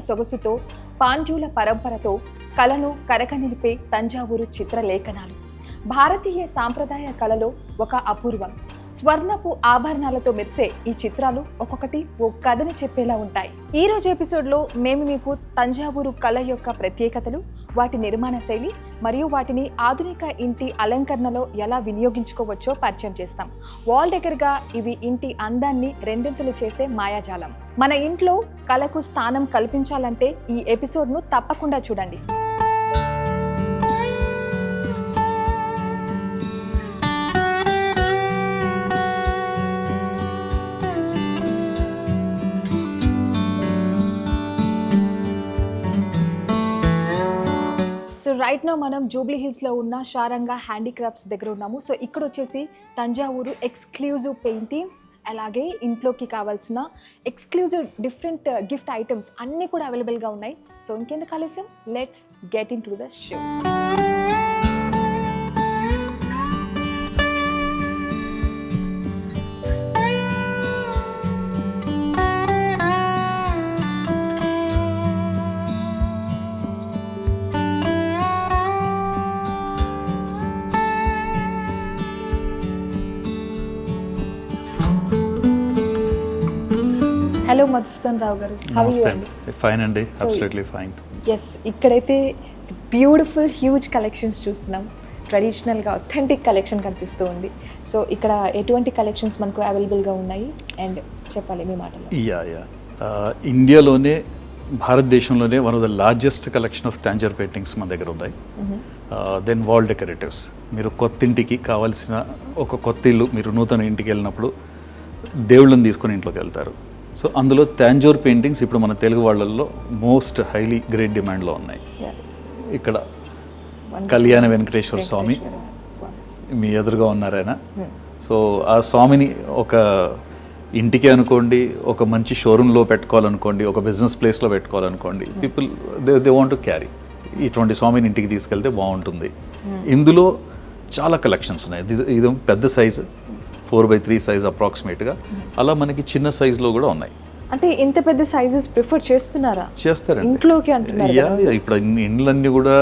సొగసుతో పాండ్యుల పరంపరతో కళను కరకనిలిపే తంజావూరు చిత్రలేఖనాలు భారతీయ సాంప్రదాయ కళలో ఒక అపూర్వం. స్వర్ణపు ఆభరణాలతో మెరిసే ఈ చిత్రాలు ఒక్కొక్కటి ఓ కథని చెప్పేలా ఉంటాయి. ఈ రోజు ఎపిసోడ్లో మేము మీకు తంజావూరు కళ యొక్క ప్రత్యేకతలు, వాటి నిర్మాణ శైలి మరియు వాటిని ఆధునిక ఇంటి అలంకరణలో ఎలా వినియోగించుకోవచ్చో పరిచయం చేస్తాం. వాల్ డెకర్గా ఇవి ఇంటి అందాన్ని రెండింతలు చేసే మాయాజాలం. మన ఇంట్లో కళకు స్థానం కల్పించాలంటే ఈ ఎపిసోడ్ను తప్పకుండా చూడండి. రైట్ నో మనం జూబ్లీ హిల్స్లో ఉన్న షారంగా హ్యాండీక్రాఫ్ట్స్ దగ్గర ఉన్నాము. సో ఇక్కడ వచ్చేసి తంజావూరు ఎక్స్క్లూజివ్ పెయింటింగ్స్, అలాగే ఇంట్లోకి కావాల్సిన ఎక్స్క్లూజివ్ డిఫరెంట్ గిఫ్ట్ ఐటమ్స్ అన్నీ కూడా అవైలబుల్గా ఉన్నాయి. సో ఇంకెందుకు ఆలస్యం, let's get into the show. Hello Madhusudan Rao గారు, ఫైన్ అండి, అబ్సల్యూట్లీ ఫైన్. ఎస్, ఇక్కడైతే బ్యూటిఫుల్ హ్యూజ్ కలెక్షన్స్ చూస్తున్నాం. ట్రెడిషనల్గా అథెంటిక్ కలెక్షన్ కనిపిస్తూ ఉంది. సో ఇక్కడ ఎటువంటి కలెక్షన్స్ మనకు అవైలబుల్గా ఉన్నాయి అండ్ చెప్పాలి మీ మాటలో. ఇండియాలోనే, భారతదేశంలోనే one of the largest collection of Tanjore paintings మన దగ్గర ఉన్నాయి. Then wall decoratives. మీరు కొత్త ఇంటికి కావాల్సిన ఒక కొత్త ఇల్లు, మీరు నూతన ఇంటికి వెళ్ళినప్పుడు దేవుళ్ళని తీసుకొని ఇంట్లోకి వెళ్తారు. సో అందులో తాంజోర్ పెయింటింగ్స్ ఇప్పుడు మన తెలుగు వాళ్ళల్లో మోస్ట్ హైలీ గ్రేట్ డిమాండ్లో ఉన్నాయి. ఇక్కడ కళ్యాణ వెంకటేశ్వర స్వామి మీ ఎదురుగా ఉన్నారైనా. సో ఆ స్వామిని ఒక ఇంటికి అనుకోండి, ఒక మంచి షోరూంలో పెట్టుకోవాలనుకోండి, ఒక బిజినెస్ ప్లేస్లో పెట్టుకోవాలనుకోండి, people they want to carry. ఇటువంటి స్వామిని ఇంటికి తీసుకెళ్తే బాగుంటుంది. ఇందులో చాలా కలెక్షన్స్ ఉన్నాయి. ఇది పెద్ద సైజు, 4x3 సైజ్ అప్రాక్సిమేట్గా. అలా మనకి చిన్న సైజులో కూడా ఉన్నాయి. అంటే ఇంత పెద్ద సైజెస్ ప్రిఫర్ చేస్తున్నారా? చేస్తారండి, ఇంట్లోకి అంటున్నారు. ఇప్పుడు ఇండ్లన్నీ కూడా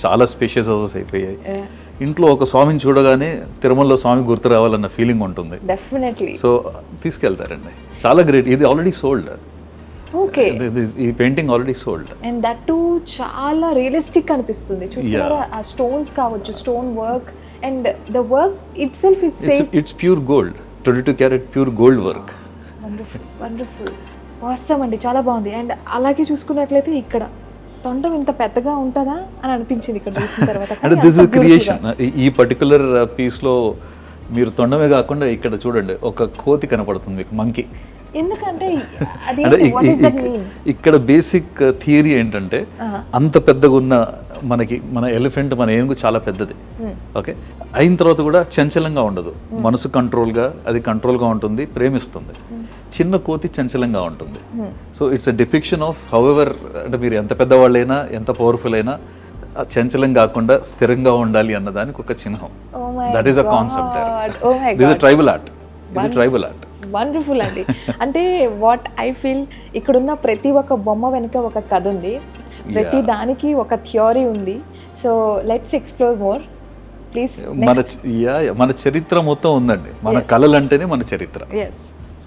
చాలా స్పేషియస్ హౌసెస్ అయిపోయాయి. ఇంట్లో ఒక స్వామిని చూడగానే తిరుమలలో స్వామి గుర్తు రావాలన్న ఫీలింగ్ ఉంటుంది. డెఫినెట్లీ. సో తీసుకెళ్తారండి. చాలా గ్రేట్. ఇది ఆల్రెడీ సోల్డ్. ఓకే, ఈ painting already sold. And that to చాలా రియలిస్టిక్ అనిపిస్తుంది. చూస్తారా, ఆ స్టోన్స్ కావచ్చు, stone work and the work itself, it says it's pure gold, 22 carat pure gold work. Wonderful awesome అండి, చాలా బాగుంది. అండ్ అలాగే చూసుకున్నట్లయితే ఇక్కడ తొండం ఇంత పెద్దగా ఉంటుందా అని అనిపించింది ఇక్కడ చూసిన తర్వాత. అంటే దిస్ ఇస్ క్రియేషన్. ఈ పర్టికులర్ పీస్లో మీరు తొండమే కాకుండా ఇక్కడ చూడండి, ఒక కోతి కనపడుతుంది మీకు, మంకీ. ఎందుకంటే ఇక్కడ బేసిక్ థియరీ ఏంటంటే, అంత పెద్దగా ఉన్న మన ఎలిఫెంట్, మన ఏనుగు చాలా పెద్దది. ఓకే, అయిన తర్వాత కూడా చంచలంగా ఉండదు. మనసు కంట్రోల్గా, అది కంట్రోల్గా ఉంటుంది, ప్రేమిస్తుంది. చిన్న కోతి చంచలంగా ఉంటుంది. So it's a depiction of however, అంటే మీరు ఎంత పెద్దవాళ్ళైనా, ఎంత పవర్ఫుల్ అయినా చంచలం కాకుండా స్థిరంగా ఉండాలి అన్నదానికి ఒక చిహ్నం. That is a concept. This is tribal art. ఇది ట్రైబల్ ఆర్ట్. వండర్ఫుల్ అండి. అంటే వాట్ ఐ ఫీల్, ఇక్కడున్న ప్రతి ఒక్క బొమ్మ వెనుక ఒక కథ ఉంది, ప్రతి దానికి ఒక థియరీ ఉంది. So let's explore more please. మన చరిత్ర మొత్తం ఉందండి. మన కళలు అంటేనే మన చరిత్ర.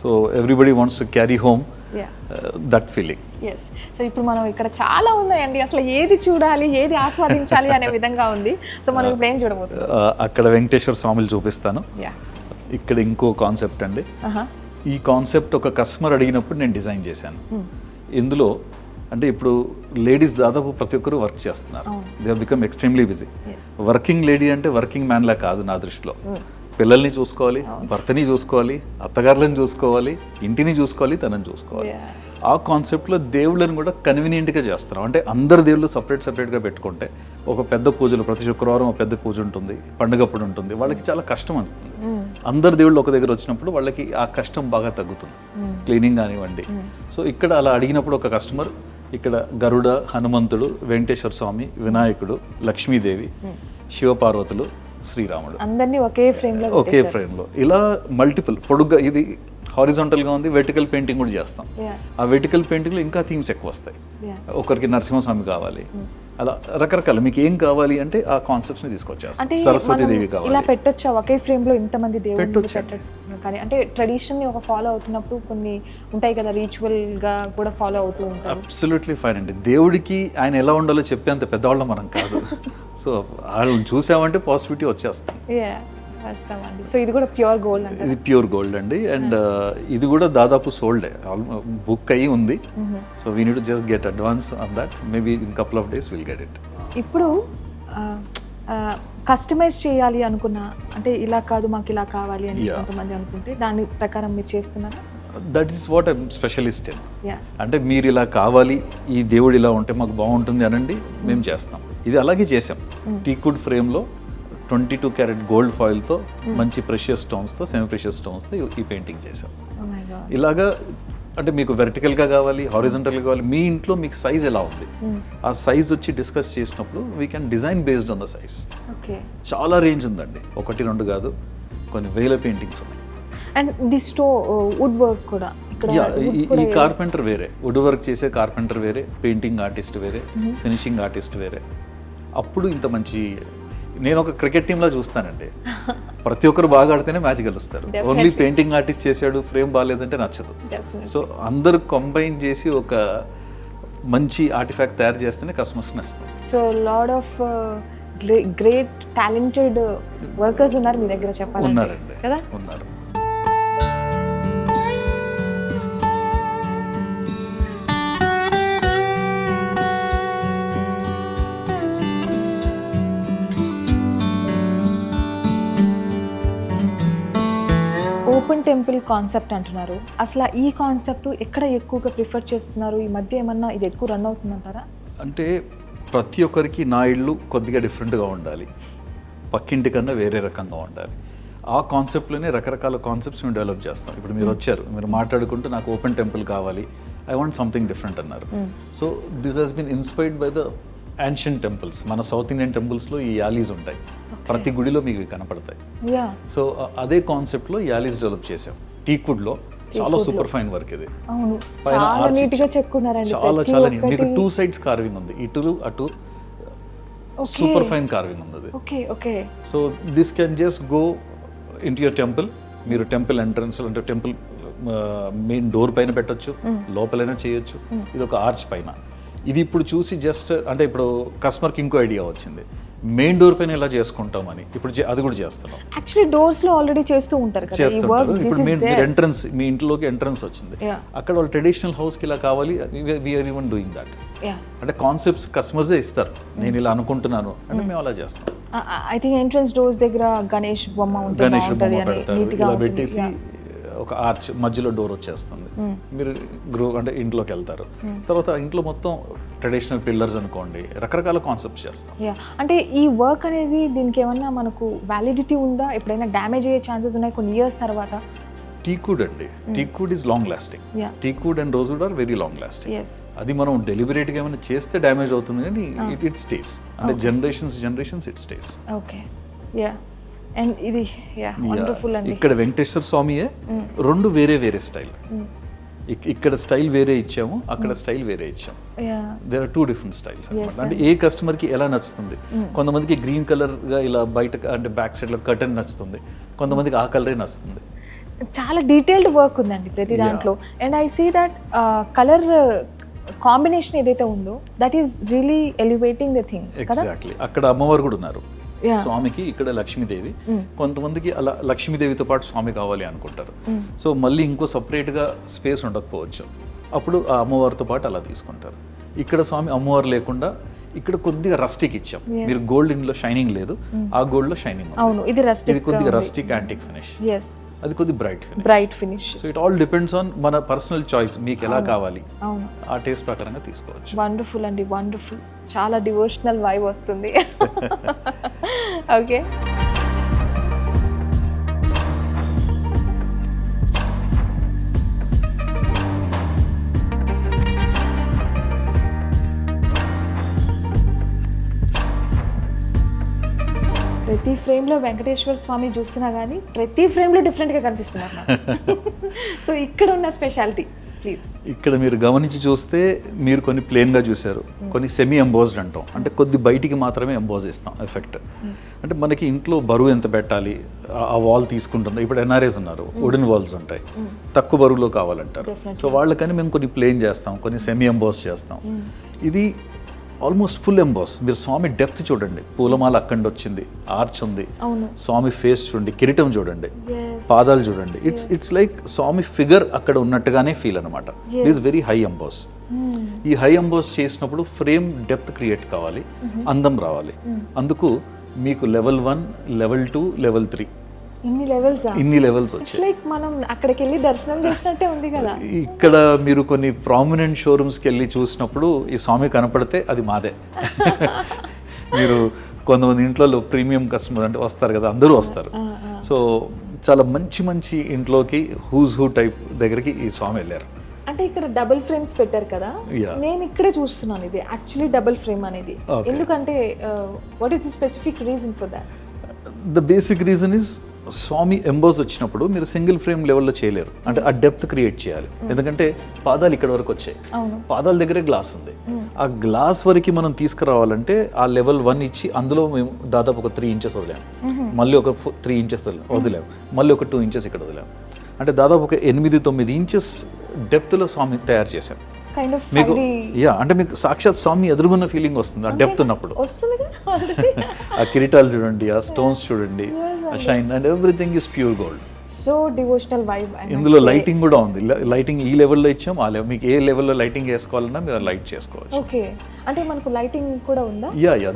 So everybody wants to carry home that feeling. So ఇప్పుడు మనం ఇక్కడ చాలా ఉన్నాయండి, అసలు ఏది చూడాలి, ఏది ఆస్వాదించాలి అనే విధంగా ఉంది. సో మనం ఇప్పుడు ఏం చూడబోతున్నాం? అక్కడ వెంకటేశ్వర స్వామిని చూపిస్తాను. ఇక్కడ ఇంకో కాన్సెప్ట్ అండి. ఈ కాన్సెప్ట్ ఒక కస్టమర్ అడిగినప్పుడు నేను డిజైన్ చేశాను. ఇందులో అంటే ఇప్పుడు లేడీస్ దాదాపు ప్రతి ఒక్కరు వర్క్ చేస్తున్నారు. They have become extremely busy. Working lady అంటే వర్కింగ్ మ్యాన్ లా కాదు నా దృష్టిలో. పిల్లల్ని చూసుకోవాలి, భర్తని చూసుకోవాలి, అత్తగారులను చూసుకోవాలి, ఇంటిని చూసుకోవాలి, తనని చూసుకోవాలి. ఆ కాన్సెప్ట్లో దేవుళ్ళని కూడా కన్వీనియంట్గా చేస్తున్నాం. అంటే అందరు దేవుళ్ళు సపరేట్గా పెట్టుకుంటే, ఒక పెద్ద పూజలు ప్రతి శుక్రవారం ఒక పెద్ద పూజ ఉంటుంది, పండుగప్పుడు ఉంటుంది, వాళ్ళకి చాలా కష్టం అవుతుంది. అందరు దేవుళ్ళు ఒక దగ్గర వచ్చినప్పుడు వాళ్ళకి ఆ కష్టం బాగా తగ్గుతుంది, క్లీనింగ్ కానివ్వండి. సో ఇక్కడ అలా అడిగినప్పుడు ఒక కస్టమర్ ఇక్కడ గరుడ, హనుమంతుడు, వెంకటేశ్వర స్వామి, వినాయకుడు, లక్ష్మీదేవి, శివపార్వతులు, శ్రీరాముడు అందరినీ ఒకే ఫ్రేమ్లో ఇలా మల్టిపుల్ పొడుగ్గా, ఇది హారిజాంటల్గా ఉంది, వెర్టికల్ పెయింటింగ్ కూడా చేస్తాం. Yeah. ఆ వెర్టికల్ పెయింటింగ్లో ఇంకా థీమ్స్ ఎక్కువ వస్తాయి. Yeah. ఒకరికి నరసింహస్వామి కావాలి, అలా రకరకాల మీకు ఏం కావాలి అంటే ఆ కాన్సెప్ట్స్ని తీసుకొచ్చేస్తాం. అంటే సరస్వతి దేవి ఇలా కావాలి, పెట్టొచ్చా ఒకే ఫ్రేమ్ లో ఇంతమంది దేవుళ్ళు పెట్టొచ్చు. పెట్టడం కానీ అంటే ట్రెడిషన్ ని ఒక ఫాలో అవుతున్నప్పుడు కొన్ని ఉంటాయి కదా, రిచువల్ గా కూడా ఫాలో అవుతూ ఉంటారు. అబ్సల్యూట్లీ ఫైన్ అండి. దేవుడికి ఆయన ఎలా ఉండాలో చెప్పేంత పెద్దవాళ్ళం మనం కాదు. సో వాళ్ళని చూసామంటే పాజిటివిటీ వచ్చేస్తుంది. సో ఇది కూడా ప్యూర్ గోల్డ్ అంటే ఇది ప్యూర్ గోల్డ్ అండి. అండ్ ఇది కూడా దాదాపు సోల్డ్ బుక్ అయ్యి ఉంది. So we need to just get advance on that. Maybe in couple of days will get it. ఇప్పుడు కస్టమైజ్ చేయాలి అనుకున్నా అంటే ఇలా కాదు మాకు ఇలా కావాలి అని కొంతమంది అనుకుంటే దాని ప్రకారం మీరు చేస్తున్నారా? That is what I'm specialist in. Yeah. అంటే మీరు ఇలా కావాలి, ఈ దేవుడు ఇలా ఉంటే మాకు బాగుంటుంది అనండి, మేము చేస్తాం. ఇది అలాగే చేసాం. టీకుడ్ ఫ్రేమ్లో 22 క్యారెట్ గోల్డ్ ఫాయిల్తో మంచి ప్రెషియస్ స్టోన్స్తో, సెమీ ప్రెషియస్ స్టోన్స్తో ఈ పెయింటింగ్ చేసాం. Oh my God. ఇలాగా అంటే మీకు వెర్టికల్గా కావాలి, హారిజంటల్గా కావాలి, మీ ఇంట్లో మీకు సైజ్ ఎలా ఉంది, ఆ సైజ్ వచ్చి డిస్కస్ చేసినప్పుడు we can design based on the size. Okay. చాలా రేంజ్ ఉందండి, 1-2 కాదు, కొన్ని వేల పెయింటింగ్స్ ఉన్నాయి. అండ్ ది వుడ్ వర్క్ కూడా ఇక్కడ ఈ కార్పెంటర్ వేరే, వుడ్ వర్క్ చేసే కార్పెంటర్ వేరే, పెయింటింగ్ ఆర్టిస్ట్ వేరే, ఫినిషింగ్ ఆర్టిస్ట్ వేరే. అప్పుడు ఇంత మంచి, నేను ఒక క్రికెట్ టీంలో చూస్తానండి, ప్రతి ఒక్కరు బాగా ఆడితేనే మ్యాచ్ గెలుస్తారు. ఓన్లీ పెయింటింగ్ ఆర్టిస్ట్ చేశాడు, ఫ్రేమ్ బాగాలేదంటే నచ్చదు. సో అందరూ కంబైన్ చేసి ఒక మంచి ఆర్టిఫాక్ట్ తయారు చేస్తేనే కస్టమర్స్ నచ్చుతుంది. So lot of great talented workers ఉన్నారు మీ దగ్గర చెప్పాలి ఉన్నారండి కదా. ఉన్నారు. ఓపెన్ టెంపుల్ కాన్సెప్ట్ అంటున్నారు. అసలు ఈ కాన్సెప్ట్ ఎక్కడ ఎక్కువగా ప్రిఫర్ చేస్తున్నారు? ఈ మధ్య ఏమన్నా ఇది ఎక్కువ రన్ అవుతుందంటారా? అంటే ప్రతి ఒక్కరికి నా ఇల్లు కొద్దిగా డిఫరెంట్గా ఉండాలి, పక్కింటి కన్నా వేరే రకంగా ఉండాలి. ఆ కాన్సెప్ట్లోనే రకరకాల కాన్సెప్ట్స్ మేము డెవలప్ చేస్తాం. ఇప్పుడు మీరు వచ్చారు, మీరు మాట్లాడుకుంటూ నాకు ఓపెన్ టెంపుల్ కావాలి, ఐ వాంట్ సంథింగ్ డిఫరెంట్ అన్నారు. So this has been inspired by the ancient temples. మన సౌత్ ఇండియన్ టెంపుల్స్లో ఈ యాలీస్ ఉంటాయి, ప్రతి గుడిలో మీకు కనపడతాయి. సో అదే కాన్సెప్ట్లో యాలీస్ డెవలప్ చేసాం. టీక్వుడ్లో చాలా సూపర్ ఫైన్ వర్క్ ఇది. చాలా నీట్గా చెక్కున్నారండి. చాలా చాలా నీట్. మీకు 2 sides కార్వింగ్ ఉంది, ఇటు అటు సూపర్ ఫైన్ కార్వింగ్ ఉంది అది. Okay okay. So this can just go into your temple. మీరు టెంపుల్ ఎంట్రన్స్ అంటే టెంపుల్ మెయిన్ డోర్ పైన పెట్టొచ్చు, లోపలైనా చేయొచ్చు. ఇది ఒక ఆర్చ్ పైన. ఇది ఇప్పుడు చూసి జస్ట్ అంటే ఇప్పుడు కస్టమర్కి ఇంకో ఐడియా వచ్చింది, మెయిన్ డోర్ పైన ఎలా చేసుకుంటామని. ఇప్పుడు అది కూడా చేస్తున్నాం. యాక్చువల్లీ డోర్స్ లో ఆల్రెడీ చేస్తూ ఉంటారు కదా ఈ వర్క్. ఇప్పుడు మీరు ఎంట్రన్స్, మీ ఇంట్లోకి ఎంట్రన్స్ వచ్చింది, అక్కడ వాళ్ళు ట్రెడిషనల్ హౌస్ కి ఇలా కావాలి, we are even doing that. అంటే కాన్సెప్ట్స్ కస్టమర్సే ఇస్తారు, నేను ఇలా అనుకుంటున్నాను అంటే మేము అలా చేస్తాం. ఐ థింక్ ఎంట్రన్స్ డోర్స్ దగ్గర గణేష్ బొమ్మ ఉంటుంది, గణేష్ బొమ్మ పెడతారు, ఇలా పెట్టేసి ఒక ఆర్చ్ మధ్యలో డోర్ వచ్చేస్తుంది. మీరు అంటే ఇంట్లోకి వెళ్తారు. తర్వాత ఇంట్లో మొత్తం ట్రెడిషనల్ పిల్లర్స్ అనుకోండి, రకరకాల కాన్సెప్ట్స్ చేస్తాం. అంటే ఈ వర్క్ అనేది దీనికి ఏమన్నా మనకు వ్యాలిడిటీ ఉందా? ఎప్పుడైనా డ్యామేజ్ అయ్యే ఛాన్సెస్ ఉన్నాయి కొన్ని ఇయర్స్ తర్వాత? టీకుడ్ అండి, teakwood is long lasting. Teakwood and rosewood are very long lasting. అది మనం డెలిబరేట్గా ఏమైనా చేస్తే డ్యామేజ్ అవుతుంది, కానీ ఇట్ స్టేస్. అంటే generations it stays. Okay. Yeah. And ఇది వండర్ఫుల్ అండి. ఇక్కడ వెంకటేశ్వర స్వామియే 2 వేరే స్టైల్. ఇక్కడ స్టైల్ వేరే ఇచ్చాము, అక్కడ స్టైల్ వేరే ఇచ్చాము. దేర్ ఆర్ 2 డిఫరెంట్ స్టైల్స్ అన్నమాట. అంటే ఏ కస్టమర్కి ఎలా నచ్చుతుంది. కొంతమందికి గ్రీన్ కలర్గా ఇలా బయట అంటే బ్యాక్ సైడ్లో కర్టన్ నచ్చుతుంది, కొంతమందికి ఆ కలరే నచ్చుతుంది. చాలా డీటెయిల్డ్ వర్క్ ఉందండి ప్రతి దాంట్లో. And I see that colour combination ఏదైతే ఉందో that is really elevating the thing. Exactly. అక్కడ అమ్మవారు కూడా ఉన్నారు స్వామికి, ఇక్కడ లక్ష్మీదేవి. కొంతమందికి అలా లక్ష్మీదేవితో పాటు స్వామి కావాలి అనుకుంటారు. సో మళ్ళీ ఇంకో సపరేట్గా స్పేస్ ఉండకపోవచ్చు, అప్పుడు ఆ అమ్మవారితో పాటు అలా తీసుకుంటారు. ఇక్కడ స్వామి అమ్మవారు లేకుండా ఇక్కడ కొద్దిగా రస్టిక్ ఇచ్చాం. మీరు గోల్డ్ ఇందులో షైనింగ్ లేదు, ఆ గోల్డ్ లో షైనింగ్ ఉంది. ఇది కొద్దిగా రస్టిక్ యాంటిక్ ఫినిష్, అది కొద్దిగా bright finish. So it all depends on మన పర్సనల్ చాయిస్, మీకు ఎలా కావాలి ఆ టేస్ట్ ప్రకారంగా తీసుకోవచ్చు. వండర్ఫుల్ అండి, వండర్ఫుల్. చాలా డివోషనల్ వైబ్ వస్తుంది. ఓకే. ప్రతి ఫ్రేమ్లో వెంకటేశ్వర స్వామి చూస్తున్నా కానీ ప్రతి ఫ్రేమ్లో డిఫరెంట్గా కనిపిస్తున్నారు సో ఇక్కడ ఉన్న స్పెషాలిటీ ప్లీజ్. ఇక్కడ మీరు గమనించి చూస్తే మీరు కొన్ని ప్లేన్గా చూశారు, కొన్ని సెమీ ఎంబోజ్డ్ అంటాం, అంటే కొద్ది బయటికి మాత్రమే ఎంబోజ్ ఇస్తాం ఎఫెక్ట్. అంటే మనకి ఇంట్లో బరువు ఎంత పెట్టాలి, ఆ వాల్ తీసుకుంటుంది. ఇప్పుడు ఎన్ఆర్ఏస్ ఉన్నారు, వుడెన్ వాల్స్ ఉంటాయి, తక్కువ బరువులో కావాలంటారు. సో వాళ్ళకని మేము కొన్ని ప్లేన్ చేస్తాం, కొన్ని సెమీ ఎంబోజ్ చేస్తాం. ఇది ఆల్మోస్ట్ ఫుల్ ఎంబోస్. మీరు స్వామి డెప్త్ చూడండి, పూలమాల అక్కడి వచ్చింది, ఆర్చ్ ఉంది, స్వామి ఫేస్ చూడండి, కిరీటం చూడండి, పాదాలు చూడండి. ఇట్స్ లైక్ స్వామి ఫిగర్ అక్కడ ఉన్నట్టుగానే ఫీల్ అనమాట. It is very high emboss. ఈ హై ఎంబోస్ చేసినప్పుడు ఫ్రేమ్ డెప్త్ క్రియేట్ కావాలి, అందం రావాలి. అందుకు మీకు లెవెల్ 1, లెవెల్ 2, లెవెల్ 3 ఇన్ని లెవెల్స్ వచ్చాయి. లైక్ మనం అక్కడికి వెళ్ళి దర్శనం చేసినట్టే ఉంది కదా. ఇక్కడ మీరు కొన్ని ప్రామినెంట్ షోరూమ్స్కి వెళ్ళి చూసినప్పుడు ఈ స్వామి కనపడితే అది మాదే. మీరు కొంతమంది ఇంట్లో ప్రీమియం కస్టమర్ అంటే వస్తారు కదా, అందరూ వస్తారు. సో చాలా మంచి మంచి ఇంట్లోకి హూజ్ హూ టైప్ దగ్గరికి ఈ స్వామి వెళ్ళారు. అంటే ఇక్కడ డబుల్ ఫ్రేమ్స్ పెట్టారు కదా, నేను ఇక్కడే చూస్తున్నాను ఇది యాక్చువల్లీ డబుల్ ఫ్రేమ్ అనేది. ఎందుకంటే what is the specific reason for that? The basic reason is Swami emboss వచ్చినప్పుడు మీరు సింగిల్ ఫ్రేమ్ లెవెల్లో చేయలేరు, అంటే ఆ డెప్త్ క్రియేట్ చేయాలి. ఎందుకంటే పాదాలు ఇక్కడ వరకు వచ్చాయి, పాదాల దగ్గరే గ్లాస్ ఉంది. ఆ గ్లాస్ వరకు మనం తీసుకురావాలంటే ఆ లెవెల్ 1 ఇచ్చి అందులో మేము దాదాపు ఒక 3 ఇంచెస్ వదిలాము, మళ్ళీ ఒక 3 ఇంచెస్ వదిలాము, మళ్ళీ ఒక 2 ఇంచెస్ ఇక్కడ వదిలాము. అంటే దాదాపు ఒక 8-9 ఇంచెస్ డెప్త్లో స్వామి తయారు చేశాం. మీకు అంటే మీకు సాక్షాత్ స్వామి ఎదురుగున్న ఫీలింగ్ వస్తుంది ఆ డెప్త్ ఉన్నప్పుడు. ఆ కిరీటాలు చూడండి, ఆ స్టోన్స్ చూడండి, ఆ shine and everything is pure gold. So devotional vibe. ఇందులో లైటింగ్ కూడా ఉంది. లైటింగ్ ఈ లెవెల్లో ఇచ్చాం, ఆ లెవెల్ మీకు ఏ లెవెల్లో లైటింగ్ వేసుకోవాలన్నా మీరు లైట్ చేసుకోవచ్చు. ఓకే, అంటే మనకు లైటింగ్ కూడా ఉందా?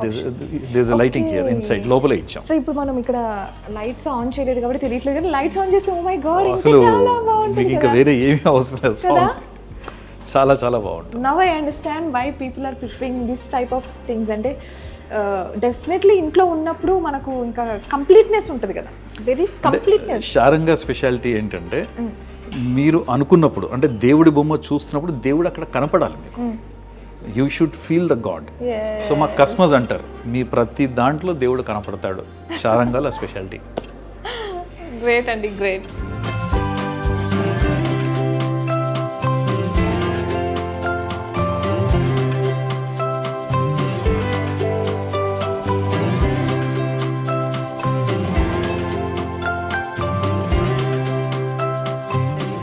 There is a lighting here inside, లోపల ఇచ్చాం. సో ఇప్పుడు మనం ఇక్కడ లైట్స్ ఆన్ చేయలేదు కాబట్టి తెలియట్లేదు, కానీ లైట్స్ ఆన్ చేస్తే ఓ మై గాడ్ అసలు మీకు ఇంకా వేరే ఏమీ అవసరం లేదు. చాలా చాలా బాగుంటుంది. Now I understand why people are preferring this type of things. అంటే డెఫినెట్లీ ఇంట్లో ఉన్నప్పుడు మనకు ఇంకా కంప్లీట్నెస్ ఉంటుంది కదా, there is completeness. Saranga speciality ఏంటంటే మీరు అనుకున్నప్పుడు, అంటే దేవుడి బొమ్మ చూస్తున్నప్పుడు దేవుడు అక్కడ కనపడాలి మీకు. You should feel the God. So మా కస్టమర్స్ అంటారు మీ ప్రతి దాంట్లో దేవుడు కనపడతాడు. శారంగాల స్పెషాలిటీ. గ్రేట్ అండి, గ్రేట్.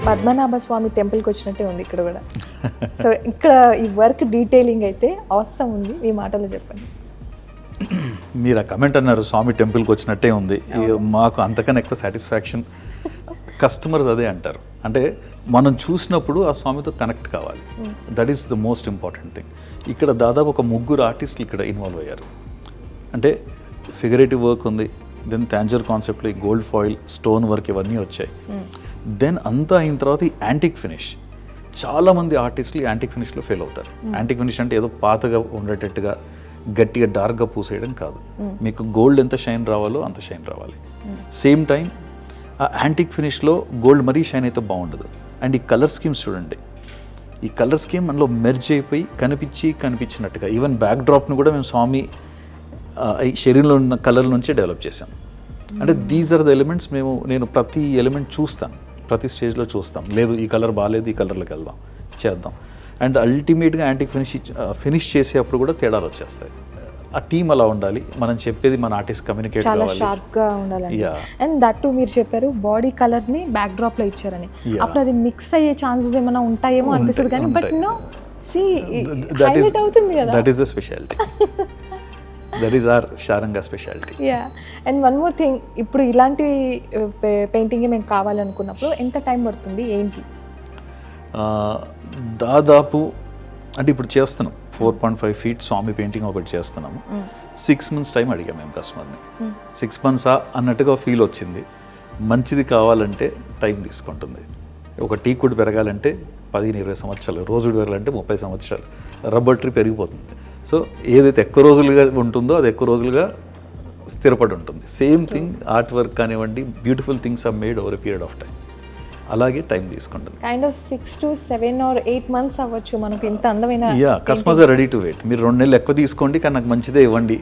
పద్మనాభ స్వామి టెంపుల్కి వచ్చినట్టే ఉంది ఇక్కడ కూడా. సో ఇక్కడ ఈ వర్క్ డీటెయిలింగ్ అయితే అవసరం ఉంది, మీ మాటలో చెప్పండి. మీరు ఆ కమెంట్ అన్నారు స్వామి టెంపుల్కి వచ్చినట్టే ఉంది, మాకు అంతకన్నా ఎక్కువ సాటిస్ఫాక్షన్ కస్టమర్స్ అదే అంటారు. అంటే మనం చూసినప్పుడు ఆ స్వామితో కనెక్ట్ కావాలి, that is the most important thing. ఇక్కడ దాదాపు ఒక 3 ఆర్టిస్టులు ఇక్కడ ఇన్వాల్వ్ అయ్యారు. అంటే ఫిగరేటివ్ వర్క్ ఉంది, దెన్ థాంజర్ కాన్సెప్ట్లో ఈ గోల్డ్ ఫాయిల్, స్టోన్ వర్క్ ఇవన్నీ వచ్చాయి. దెన్ అంతా అయిన తర్వాత ఈ యాంటిక్ ఫినిష్. చాలామంది ఆర్టిస్టులు యాంటిక్ ఫినిష్లో ఫెయిల్ అవుతారు. యాంటిక్ ఫినిష్ అంటే ఏదో పాతగా ఉండేటట్టుగా గట్టిగా డార్క్గా పూసేయడం కాదు, మీకు గోల్డ్ ఎంత షైన్ రావాలో అంత షైన్ రావాలి. సేమ్ టైం ఆ యాంటిక్ ఫినిష్లో గోల్డ్ మరీ షైన్ అయితే బాగుండదు. అండ్ ఈ కలర్ స్కీమ్స్ చూడండి, ఈ కలర్ స్కీమ్ మనలో మెర్జ్ అయిపోయి కనిపించినట్టుగా, ఈవెన్ బ్యాక్ డ్రాప్ను కూడా మేము స్వామి ఈ శరీరంలో ఉన్న కలర్ నుంచే డెవలప్ చేశాం. అంటే దీస్ ఆర్ ద ఎలిమెంట్స్. నేను ప్రతి ఎలిమెంట్ చూస్తాను, ప్రతి స్టేజ్లో చూస్తాం. లేదు ఈ కలర్ బాగాలేదు, ఈ కలర్లోకి వెళ్దాం, చేద్దాం. అండ్ అల్టిమేట్గా యాంటిక్ ఫినిష్ చేసేటప్పుడు కూడా తేడాలు వచ్చేస్తాయి. ఆ టీమ్ అలా ఉండాలి, మనం చెప్పేది మన ఆర్టిస్ట్ కమ్యూనికేట్ కావాలి, షార్ప్గా ఉండాలి. అండ్ దట్ టు మీరు చెప్పారు బాడీ కలర్ని బ్యాక్ డ్రాప్లో ఇచ్చారని, అప్పుడు అది మిక్స్ అయ్యే ఛాన్సెస్ ఏమైనా ఉంటాయేమో అనిపిస్తుంది, కానీ బట్ నో సీ హైలైట్ అవుతుంది కదా. That is the speciality. That is our Saranga speciality. Yeah. And one more thing, ఇప్పుడు ఇలాంటి పెయింటింగ్ మేము కావాలనుకున్నప్పుడు ఎంత టైం పడుతుంది ఏంటి? దాదాపు అంటే ఇప్పుడు చేస్తున్నాం 4.5 feet స్వామి పెయింటింగ్ ఒకటి చేస్తున్నాము. 6 months టైం అడిగాం మేము కస్టమర్ని. 6 months అన్నట్టుగా ఫీల్ వచ్చింది. మంచిది కావాలంటే టైం తీసుకుంటుంది. ఒక టీ కుడ్ పెరగాలంటే 15-20 సంవత్సరాలు, రోజు పెరగాలంటే 30 సంవత్సరాలు, రబ్బర్ ట్రీ పెరిగిపోతుంది. సో ఏదైతే ఎక్కువ రోజులుగా ఉంటుందో అది ఎక్కువ రోజులుగా స్థిరపడి ఉంటుంది. సేమ్ థింగ్ ఆర్ట్ వర్క్ కానివ్వండి, beautiful things are made over a period of time. అలాగే టైం తీసుకుంటుంది. Kind of 6 to 7 or 8 months అవ్వచ్చు మనకు ఇంత అందమైన. Customers are ready to wait. మీరు 2 నెలలు ఎక్కువ తీసుకోండి కానీ నాకు మంచిదే ఇవ్వండి,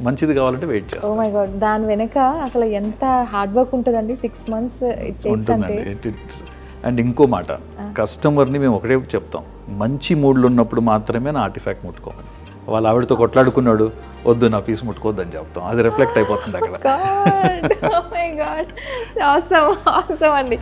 మంచిది కావాలంటే వెయిట్ ఓ చేస్తాం. మై గాడ్, దాని వెనక అసలు ఎంత హార్డ్ వర్క్ ఉంటుందండి. 6 months ఉంటుందండి. అండ్ ఇంకో మాట, కస్టమర్ని మేము ఒకటే చెప్తాం, మంచి మూడ్లో ఉన్నప్పుడు మాత్రమే నా ఆర్టిఫాక్ట్ ముట్టుకోవాలి. వాళ్ళ ఆవిడతో కొట్లాడుకున్నాడు, వద్దు నా పీస్ ముట్టుకోవద్దు అని చెప్తాం. అది రిఫ్లెక్ట్ అయిపోతుంది అక్కడ. Oh my God, awesome awesome అండి.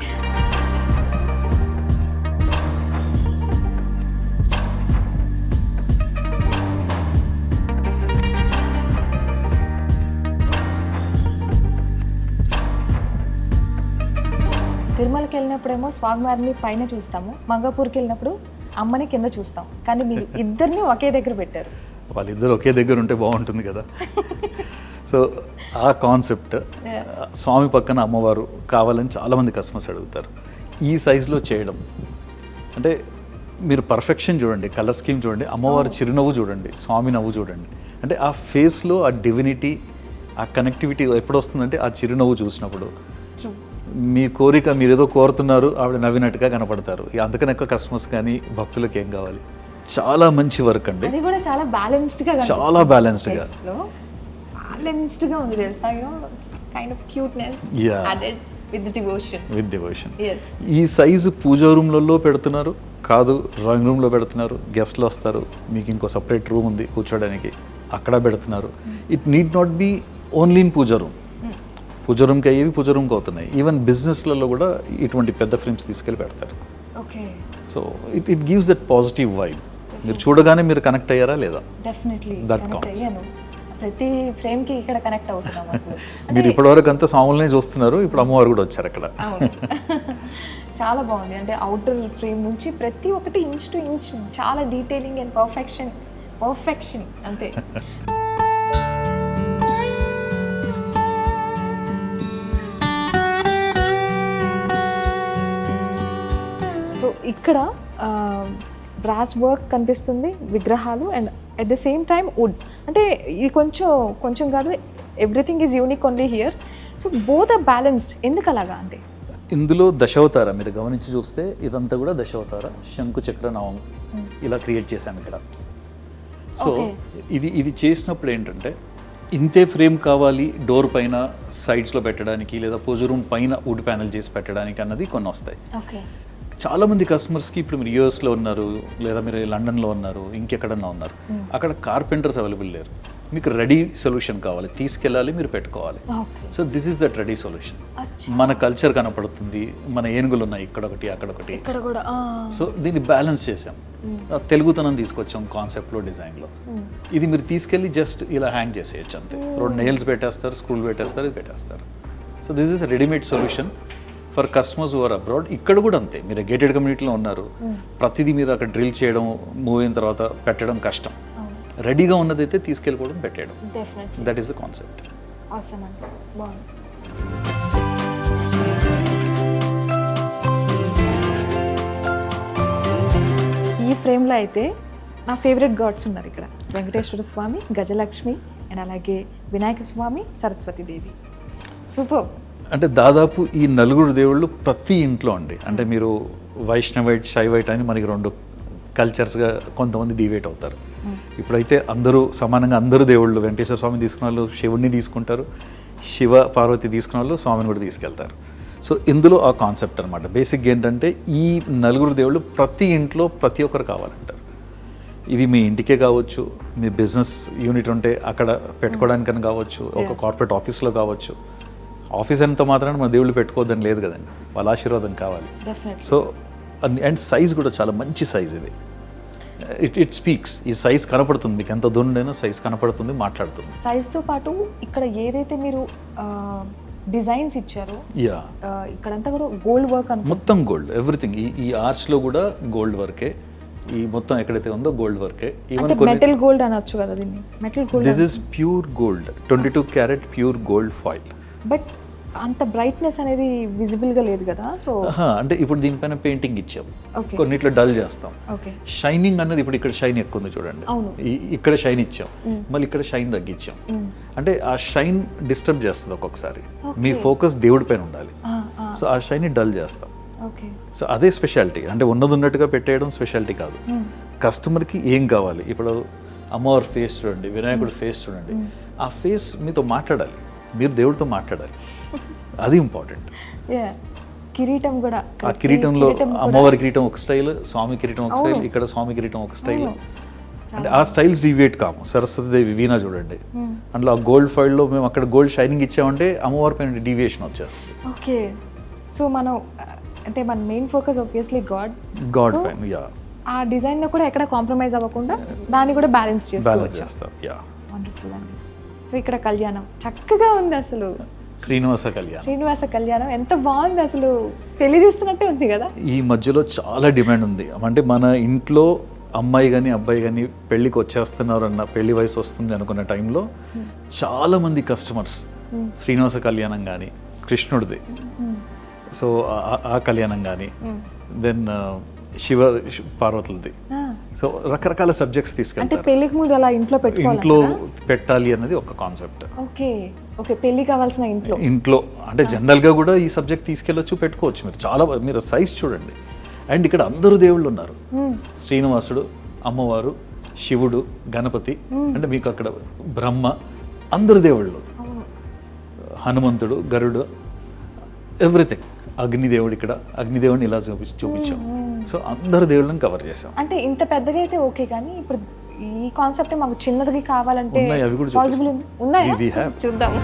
తిరుమలకి వెళ్ళినప్పుడేమో స్వామివారిని పైన చూస్తాము, మంగాపూర్కి వెళ్ళినప్పుడు అమ్మని కింద చూస్తాం, కానీ మీరు ఇద్దరిని ఒకే దగ్గర పెట్టారు. వాళ్ళిద్దరు ఒకే దగ్గర ఉంటే బాగుంటుంది కదా. సో ఆ కాన్సెప్ట్, స్వామి పక్కన అమ్మవారు కావాలని చాలామంది కస్టమర్స్ అడుగుతారు. ఈ సైజులో చేయడం అంటే మీరు పర్ఫెక్షన్ చూడండి, కలర్ స్కీమ్ చూడండి, అమ్మవారు చిరునవ్వు చూడండి, స్వామి నవ్వు చూడండి. అంటే ఆ ఫేస్లో ఆ డివినిటీ, ఆ కనెక్టివిటీ ఎప్పుడు వస్తుందంటే ఆ చిరునవ్వు చూసినప్పుడు. మీ కోరిక, మీరు ఏదో కోరుతున్నారు, ఆవిడ నవ్వినట్టుగా కనపడతారు. అందుకని ఎక్కువ కస్టమర్స్ కానీ భక్తులకు ఏం కావాలి. చాలా మంచి వర్క్ అండి. అది కూడా చాలా బ్యాలెన్స్డ్గా, చాలా బ్యాలెన్స్డ్గా ఉంది తెలుసా. Kind of cuteness added with devotion. ఈ సైజు పూజా రూమ్లలో పెడుతున్నారు కాదు, డ్రాయింగ్ రూమ్లో పెడుతున్నారు. గెస్ట్లు వస్తారు, మీకు ఇంకో సపరేట్ రూమ్ ఉంది కూర్చోడానికి, అక్కడ పెడుతున్నారు. It need not be only in puja room. Puja రూమ్కి అయ్యేవి పూజా రూమ్కి అవుతున్నాయి. ఈవెన్ బిజినెస్లలో కూడా ఇటువంటి పెద్ద ఫ్రేమ్స్ తీసుకెళ్ళి పెడతారు. So it gives that positive vibe. మీరు చూడగానే మీరు కనెక్ట్ అయ్యారా లేదా? డెఫినెట్లీ దట్ కనెక్ట్ అయ్యాను. ప్రతి ఫ్రేమ్ కి ఇక్కడ కనెక్ట్ అవుతున్నాం అసలు. మీరు ఇప్పటివరకు అంతా స్వాములనే చూస్తున్నారు, ఇప్పుడు అమ్మవారు కూడా వచ్చారు అక్కడ. చాలా బాగుంది. అంటే అవుటర్ ఫ్రేమ్ నుంచి ప్రతి ఒక్కటి ఇంచ్ టు ఇంచ్ చాలా డీటెయిలింగ్ అండ్ పర్ఫెక్షన్ అంతే. సో ఇక్కడ బ్రాస్ వర్క్ కనిపిస్తుంది, విగ్రహాలు, and at the same time wood. అంటే ఇది కొంచెం కాదు, everything is unique only here. So both are balanced. ఎందుకు అలాగా అంటే ఇందులో దశావతార మీరు గమనించి చూస్తే ఇదంతా కూడా దశావతార, శంకు చక్ర నవం ఇలా క్రియేట్ చేశాను ఇక్కడ. సో ఇది చేసినప్పుడు ఏంటంటే ఇంతే ఫ్రేమ్ కావాలి డోర్ పైన సైడ్స్లో పెట్టడానికి, లేదా పూజ రూమ్ పైన వుడ్ ప్యానెల్ చేసి పెట్టడానికి అన్నది కొన్ని వస్తాయి. చాలామంది కస్టమర్స్కి ఇప్పుడు మీరు యూఎస్లో ఉన్నారు, లేదా మీరు లండన్లో ఉన్నారు, ఇంకెక్కడన్నా ఉన్నారు, అక్కడ కార్పెంటర్స్ అవైలబుల్ లేరు. మీకు రెడీ సొల్యూషన్ కావాలి, తీసుకెళ్ళాలి, మీరు పెట్టుకోవాలి. So this is that ready solution. మన కల్చర్ కనపడుతుంది, మన ఏనుగులు ఉన్నాయి ఇక్కడొకటి అక్కడొకటి. సో దీన్ని బ్యాలెన్స్ చేసాం, తెలుగుతనం తీసుకొచ్చాం కాన్సెప్ట్లో, డిజైన్లో. ఇది మీరు తీసుకెళ్ళి జస్ట్ ఇలా హ్యాంగ్ చేసేయచ్చు అంతే. 2 నెయిల్స్ పెట్టేస్తారు, స్క్రూలు పెట్టేస్తారు, ఇది పెట్టేస్తారు. So this is readymade solution for customers who are abroad. ఇక్కడ కూడా అంతే, మీరు గేటెడ్ కమ్యూనిటీలో ఉన్నారు, ప్రతిదీ మీరు అక్కడ డ్రిల్ చేయడం, మూవ్ అయిన తర్వాత పెట్టడం కష్టం. రెడీగా ఉన్నదైతే తీసుకెళ్ళిపోవడం, పెట్టేయడం. That is the concept. ఈ ఫ్రేమ్లో అయితే నా ఫేవరెట్ గాడ్స్ ఉన్నారు ఇక్కడ. వెంకటేశ్వర స్వామి, గజలక్ష్మి, అండ్ అలాగే వినాయక స్వామి, సరస్వతీదేవి. సూపర్. అంటే దాదాపు ఈ 4 దేవుళ్ళు ప్రతి ఇంట్లో అండి. అంటే మీరు వైష్ణవైట్, శైవైట్ అని మనకి 2 కల్చర్స్గా కొంతమంది డివైట్ అవుతారు. ఇప్పుడైతే అందరూ సమానంగా అందరూ దేవుళ్ళు, వెంకటేశ్వర స్వామి తీసుకున్న వాళ్ళు శివుడిని తీసుకుంటారు, శివ పార్వతి తీసుకున్న వాళ్ళు స్వామిని కూడా తీసుకెళ్తారు. సో ఇందులో ఆ కాన్సెప్ట్ అనమాట. బేసిక్గా ఏంటంటే ఈ 4 దేవుళ్ళు ప్రతి ఇంట్లో ప్రతి ఒక్కరు కావాలంటారు. ఇది మీ ఇంటికే కావచ్చు, మీ బిజినెస్ యూనిట్ ఉంటే అక్కడ పెట్టుకోవడానికని కావచ్చు, ఒక కార్పొరేట్ ఆఫీస్లో కావచ్చు. ఆఫీస్ ఎంత మాత్రాన మన దేవుళ్ళు పెట్టుకోవద్దని లేదు కదండి, వాళ్ళ ఆశీర్వాదం కావాలి. సో అండ్ సైజ్ కూడా చాలా మంచి సైజ్ ఇది. It speaks. ఈ సైజ్ కనపడుతుంది, మీకు ఎంత దూరం సైజ్ కనపడుతుంది, మాట్లాడుతుంది. సైజ్తో పాటు ఇక్కడ ఏదైతే మీరు డిజైన్స్ ఇచ్చారో, ఇక్కడంతా కూడా గోల్డ్ వర్క్, మొత్తం గోల్డ్, ఎవ్రీథింగ్. ఈ ఆర్చ్లో కూడా గోల్డ్ వర్కే. ఈ మొత్తం ఎక్కడైతే ఉందో గోల్డ్ వర్కే. ఈవెన్ మెటల్ గోల్డ్ అనొచ్చు కదా దీన్ని. Metal gold, this is pure gold, 22 carrot pure gold foil. But అంత బ్రైట్నెస్ అనేది విజిబుల్ గా లేదు కదా. సో అంటే ఇప్పుడు దీనిపైన పెయింటింగ్ ఇచ్చాం, కొన్నిట్లో డల్ చేస్తాం. షైనింగ్ అన్నది ఇప్పుడు ఇక్కడ షైన్ ఎక్కువ ఉంది చూడండి, ఇక్కడ షైన్ ఇచ్చాం, మళ్ళీ ఇక్కడ షైన్ తగ్గించాం. అంటే ఆ షైన్ డిస్టర్బ్ చేస్తుంది ఒక్కొక్కసారి. మీ ఫోకస్ దేవుడి పైన ఉండాలి, సో ఆ షైన్ డల్ చేస్తాం. సో అదే స్పెషాలిటీ. అంటే ఉన్నది ఉన్నట్టుగా పెట్టేయడం స్పెషాలిటీ కాదు. కస్టమర్కి ఏం కావాలి, ఇప్పుడు అమ్మవారి ఫేస్ చూడండి, వినాయకుడి ఫేస్ చూడండి. ఆ ఫేస్ మీతో మాట్లాడాలి, మీరు దేవుడితో మాట్లాడాలి, అది ఇంపార్టెంట్. కిరీటం కూడా, ఆ కిరీటంలో అమ్మవారి కిరీటం ఒక స్టైల్, స్వామి కిరీటం ఒక స్టైల్, ఇక్కడ స్వామి కిరీటం ఒక స్టైల్. అంటే ఆ స్టైల్స్ డివియేట్ కాము. సరస్వతిదేవి వీణా చూడండి, అందులో ఆ గోల్డ్ ఫైల్లో మేము అక్కడ గోల్డ్ షైనింగ్ ఇచ్చామంటే అమ్మవారి పైన డీవియేషన్ వచ్చేస్తుంది. ఓకే, సో మనం అంటే మన మెయిన్ ఫోకస్ ఆబ్వియస్లీ గాడ్ పైన. యా, ఆ డిజైన్ లో కూడా ఎక్కడ కాంప్రమైజ్ అవ్వకుండా దాన్ని కూడా బ్యాలెన్స్ చేస్తాం. యా, వండర్ఫుల్ అండి. సో ఇక్కడ కళ్యాణం చక్కగా ఉంది, అసలు శ్రీనివాస కళ్యాణం ఎంత బాగుంది, అసలు పెళ్లి చూస్తున్నట్టే ఉంది కదా. ఈ మధ్యలో చాలా డిమాండ్ ఉంది. అంటే మన ఇంట్లో అమ్మాయి కానీ అబ్బాయి కానీ పెళ్ళికి వచ్చేస్తున్నారు అన్న, పెళ్లి వయసు వస్తుంది అనుకున్న టైంలో చాలా మంది కస్టమర్స్ శ్రీనివాస కళ్యాణం కానీ, కృష్ణుడిది సో ఆ కళ్యాణం కానీ, దెన్ శివ పార్వతులది, సో రకరకాల సబ్జెక్ట్స్ తీసుకెళ్తారు. పెళ్లికి ముందు అలా ఇంట్లో పెట్టాలి అన్నది ఒక కాన్సెప్ట్. ఓకే, ఓకే, పెళ్లి కావాల్సిన ఇంట్లో అంటే జనరల్గా కూడా ఈ సబ్జెక్ట్ తీసుకెళ్ళొచ్చు, పెట్టుకోవచ్చు. మీరు చాలా, మీరు సైజ్ చూడండి. అండ్ ఇక్కడ అందరూ దేవుళ్ళు ఉన్నారు, శ్రీనివాసుడు, అమ్మవారు, శివుడు, గణపతి, అంటే మీకు అక్కడ బ్రహ్మ, అందరు దేవుళ్ళు, హనుమంతుడు, గరుడు, ఎవ్రీథింగ్. అగ్నిదేవుడు, ఇక్కడ అగ్నిదేవుడిని ఇలా చూపించాం. సో అందరు దేవుళ్ళని కవర్ చేసాం. అంటే ఇంత పెద్దగా అయితే ఓకే, కానీ ఇప్పుడు ఈ కాన్సెప్ట్ మాకు చిన్నదిగా కావాలంటే అవి కూడా పాసిబుల్ ఉన్నాయా? చూద్దాము.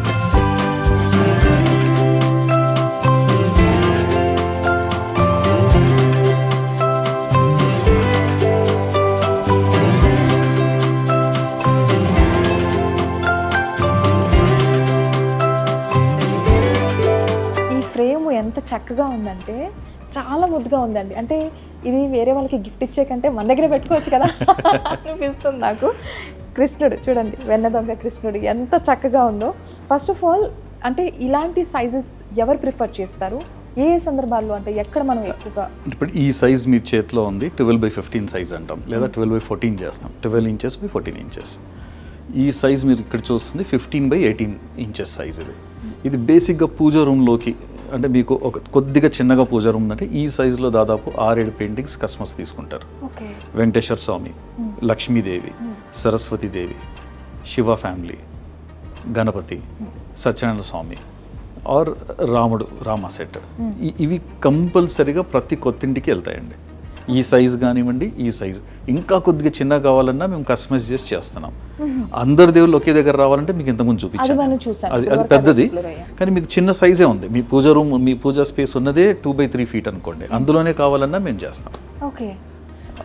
ఎంత చక్కగా ఉందంటే చాలా ముద్దుగా ఉందండి. అంటే ఇది వేరే వాళ్ళకి గిఫ్ట్ ఇచ్చే కంటే మన దగ్గర పెట్టుకోవచ్చు కదా అనిపిస్తుంది నాకు. కృష్ణుడు చూడండి, వెన్న దొంగ కృష్ణుడు ఎంత చక్కగా ఉందో. ఫస్ట్ ఆఫ్ ఆల్ అంటే ఇలాంటి సైజెస్ ఎవరు ప్రిఫర్ చేస్తారు, ఏ సందర్భాల్లో, అంటే ఎక్కడ మనం ఎక్కువగా? ఇప్పుడు ఈ సైజ్ మీ చేతిలో ఉంది, 12/15 సైజ్ అంటాం, లేదా 12/14 చేస్తాం, 12 ఇంచెస్ బై 14 ఇంచెస్. ఈ సైజ్ మీరు ఇక్కడ చూస్తుంది 15/18 ఇంచెస్ సైజ్. ఇది బేసిక్గా పూజ రూమ్లోకి, అంటే మీకు ఒక కొద్దిగా చిన్నగా పూజ రూమ్ అంటే ఈ సైజులో దాదాపు 6-7 పెయింటింగ్స్ కస్టమర్స్ తీసుకుంటారు. వెంకటేశ్వర స్వామి, లక్ష్మీదేవి, సరస్వతీదేవి, శివ ఫ్యామిలీ, గణపతి, సత్యనారాయణ స్వామి ఆర్ రాముడు, రామ సెట్, ఇవి కంపల్సరీగా ప్రతి కొత్తింటికి వెళ్తాయండి. ఈ సైజ్ కానివ్వండి, ఈ సైజ్ ఇంకా కొద్దిగా చిన్నగా కావాలన్నా మేము కస్టమైజ్ చేసి చేస్తున్నాం. అందరి దేవుళ్ళు ఒకే దగ్గర రావాలంటే మీకు ఇంతకుముందు చూపించాను, అది పెద్దది, కానీ మీకు చిన్న సైజే ఉంది. మీ పూజ రూమ్, మీ పూజా స్పేస్ ఉన్నదే 2/3 ఫీట్ అనుకోండి, అందులోనే కావాలన్నా మేము చేస్తాం.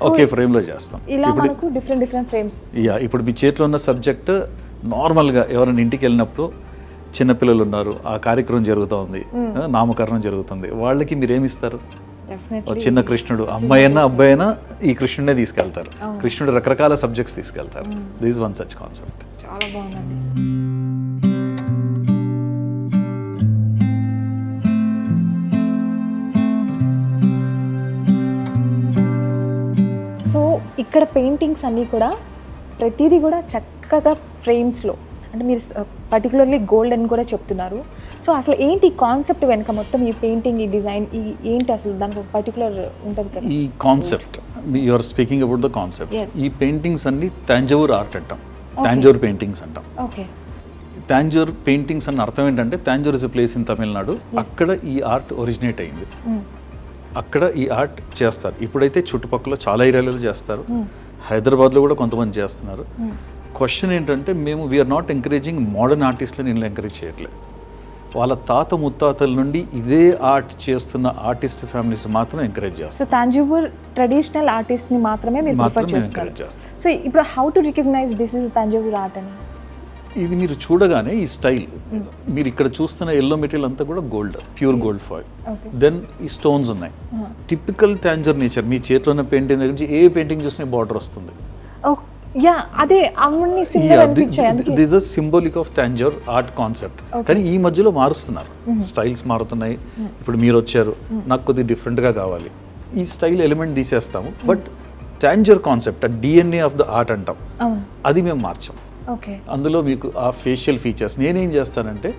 ఒకే ఫ్రేమ్లో చేస్తాం. ఇప్పుడు మీ చేతిలో ఉన్న సబ్జెక్ట్ నార్మల్గా ఎవరైనా ఇంటికి వెళ్ళినప్పుడు చిన్నపిల్లలు ఉన్నారు, ఆ కార్యక్రమం జరుగుతూ ఉంది, నామకరణం జరుగుతుంది, వాళ్ళకి మీరేమిస్తారు? చిన్న కృష్ణుడు, అమ్మాయి అయినా అబ్బాయి అయినా ఈ కృష్ణుడే తీసుకెళ్తారు. కృష్ణుడు రకరకాల సబ్జెక్ట్స్ తీసుకెళ్తారు. This is one such concept. చాలా బాగుందండి. సో ఇక్కడ పెయింటింగ్స్ అన్నీ కూడా ప్రతిదీ కూడా చక్కగా ఫ్రేమ్స్లో, అంటే మీరు పర్టికులర్లీ గోల్డ్ అని కూడా చెప్తున్నారు. సో అసలు ఏంటి కాన్సెప్ట్ వెనుక మొత్తం ఈ పెయింటింగ్, ఈ డిజైన్, ఈ ఏంటి అసలు దానికి ఒక పర్టికులర్ ఉంటుంది కదా? ఈ concept you are speaking about the concept. ఈ పెయింటింగ్స్ అన్ని తాంజావూర్ ఆర్ట్ అంటాం, తాంజావూర్ పెయింటింగ్స్ అంటాం. ఓకే, తాంజావూర్ పెయింటింగ్స్ అన్న అర్థం ఏంటంటే, Thanjavur is a place in Tamil Nadu, అక్కడ ఈ ఆర్ట్ ఒరిజినేట్ అయింది, అక్కడ ఈ ఆర్ట్ చేస్తారు. ఇప్పుడైతే చుట్టుపక్కల చాలా ఏరియాలలో చేస్తారు, హైదరాబాద్లో కూడా కొంతమంది చేస్తున్నారు. క్వశ్చన్ ఏంటంటే, మేము వీఆర్ నాట్ ఎంకరేజింగ్ మోడర్న్ ఆర్టిస్ట్లని నేను ఎంకరేజ్ చేయట్లేదు. వాళ్ళ తాత ముత్తాతల నుండి ఇదే ఆర్ట్ చేస్తున్న ఆర్టిస్ట్ ఫ్యామిలీస్ మాత్రం ఎంకరేజ్ చేస్తారు. సో తాంజావూర్ ట్రెడిషనల్ ఆర్టిస్ట్ ని మాత్రమే మీరు ప్రిఫర్ చేస్తారు. సో ఇప్పుడు how to recognise this is Thanjavur art అని? ఇది మీరు చూడగానే ఈ స్టైల్, మీరు ఇక్కడ చూస్తున్న ఎల్లో మెటీరియల్ అంతా కూడా gold, pure gold foil. Then ఈ స్టోన్స్ ఉన్నాయి, టిపికల్ తాంజావూర్ నేచర్. మీ చేతిలో ఉన్న పెయింటింగ్ దగ్గర నుంచి ఏ పెయింటింగ్ చూసినా బార్డర్ వస్తుంది. This is symbolic of Thanjavur art concept. కానీ ఈ మధ్యలో మారుస్తున్నారు, స్టైల్స్ మారుతున్నాయి. ఇప్పుడు మీరు వచ్చారు, నాకు కొద్దిగా డిఫరెంట్గా కావాలి, ఈ స్టైల్ ఎలిమెంట్ తీసేస్తాము, but Thanjavur concept, DNA of the art అంటాం, అది మేము మార్చాం. అందులో మీకు ఆ ఫేషియల్ ఫీచర్స్ నేనేం చేస్తానంటే,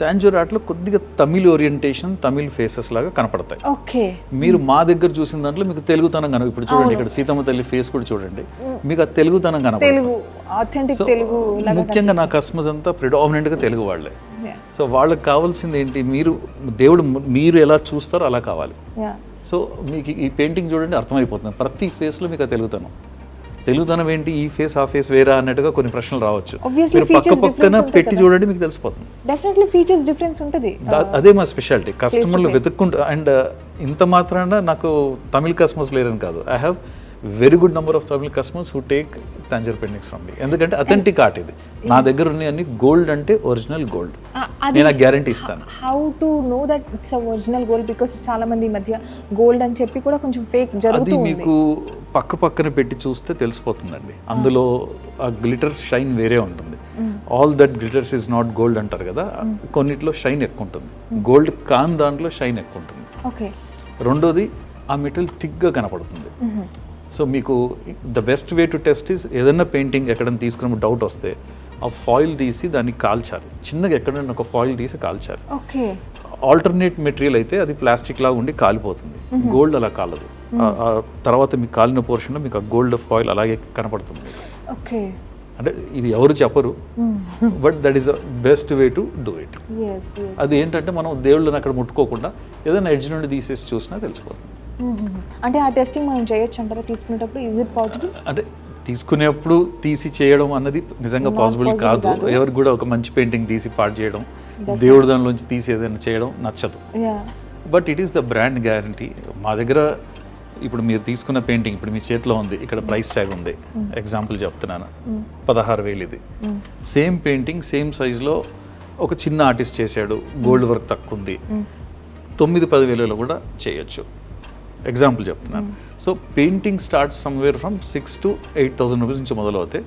తాంజూర్ ఆర్ట్లో కొద్దిగా తమిళ్ ఓరియంటేషన్, తమిళ్ ఫేసెస్ లాగా కనపడతాయి. ఓకే, మీరు మా దగ్గర చూసిన దాంట్లో మీకు తెలుగుతనం కనుక ఇప్పుడు చూడండి, ఇక్కడ సీతమ్మ తల్లి ఫేస్ కూడా చూడండి, మీకు ఆ తెలుగుతనం కనపడుతుంది. తెలుగు ఆథెంటిక్ తెలుగు ముఖ్యంగా నా కస్టమర్స్ అంతా ప్రిడామినెంట్గా తెలుగు వాళ్ళే. సో వాళ్ళకి కావాల్సింది ఏంటి, దేవుడు మీరు ఎలా చూస్తారో అలా కావాలి. సో మీకు ఈ పెయింటింగ్ చూడండి అర్థమైపోతుంది, ప్రతి ఫేస్లో మీకు ఆ తెలుగుతనం ఏంటి, ఈ ఫేస్ ఆ ఫేస్ వేరా అన్నట్టుగా కొన్ని ప్రశ్నలు రావచ్చు. మీరు పక్కన పెట్టి చూడండి మీకు తెలిసిపోతుంది. డెఫినెట్లీ ఫీచర్స్ డిఫరెన్స్ ఉంటుంది. అదే మా స్పెషాలిటీ, కస్టమర్లు వెతుక్కుంటూ. అండ్ ఇంత మాత్రాన నాకు తమిళ కస్టమర్స్ లేరని కాదు, I have very good number of Tamil customers who take Tanjore paintings from మీ. ఎందుకంటే అథెంటిక్ ఆర్ట్ ఇది, నా దగ్గర ఉన్నాయి గోల్డ్ అంటే ఒరిజినల్ గోల్డ్, నేను గ్యారంటీ ఇస్తాను. How to know that it's original gold? Because చాలా మంది ఈ మధ్య గోల్డ్ అని చెప్పి కూడా కొంచెం ఫేక్ జరుగుతుంది. అది మీకు పక్కన పెట్టి చూస్తే తెలిసిపోతుందండి, అందులో ఆ గ్లిటర్ షైన్ వేరే ఉంటుంది. All that glitters is not gold అంటారు కదా, కొన్నిట్లో షైన్ ఎక్కువ ఉంటుంది, గోల్డ్ కాన్ దాంట్లో షైన్ ఎక్కువ ఉంటుంది. ఓకే, రెండోది ఆ మెటీరియల్ థిక్గా కనపడుతుంది. సో మీకు the best way to test is, ఏదైనా పెయింటింగ్ ఎక్కడైనా తీసుకున్నప్పుడు డౌట్ వస్తే ఆ ఫాయిల్ తీసి దాన్ని కాల్చాలి, చిన్నగా ఎక్కడైనా ఒక ఫాయిల్ తీసి కాల్చాలి. ఓకే, ఆల్టర్నేట్ మెటీరియల్ అయితే అది ప్లాస్టిక్ లాగా ఉండి కాలిపోతుంది, గోల్డ్ అలా కాలదు. తర్వాత మీకు కాలిన పోర్షన్లో మీకు ఆ గోల్డ్ ఫాయిల్ అలాగే కనపడుతుంది. ఓకే, అంటే ఇది ఎవరు చెప్పరు, but that is the best way to do it. అది ఏంటంటే మనం దేవుళ్ళని అక్కడ ముట్టుకోకుండా ఏదైనా ఎడ్జ్ నుండి తీసేసి చూసినా తెలిసిపోతుంది. అంటే ఆ టెస్టింగ్ మనం చేయొచ్చు అంటారా తీసుకునేటప్పుడు? Is it possible? అంటే తీసుకునేప్పుడు తీసి చేయడం అన్నది నిజంగా పాసిబుల్ కాదు. ఎవరికి కూడా ఒక మంచి పెయింటింగ్ తీసి పాడు చేయడం, దేవుడి దానిలోంచి తీసి ఏదైనా చేయడం నచ్చదు. But it is the brand guarantee. మా దగ్గర ఇప్పుడు మీరు తీసుకున్న పెయింటింగ్ ఇప్పుడు మీ చేతిలో ఉంది, ఇక్కడ ప్రైస్ ట్యాగ్ ఉంది, ఎగ్జాంపుల్ చెప్తున్నాను, 16,000 ఇది. సేమ్ పెయింటింగ్ సేమ్ సైజులో ఒక చిన్న ఆర్టిస్ట్ చేశాడు, గోల్డ్ వర్క్ తక్కువ ఉంది, 9-10,000 కూడా చేయొచ్చు. ఎగ్జాంపుల్ చెప్తున్నాను. So painting start somewhere from 6,000 to 8,000 rupees నుంచి మొదలవుతాయి.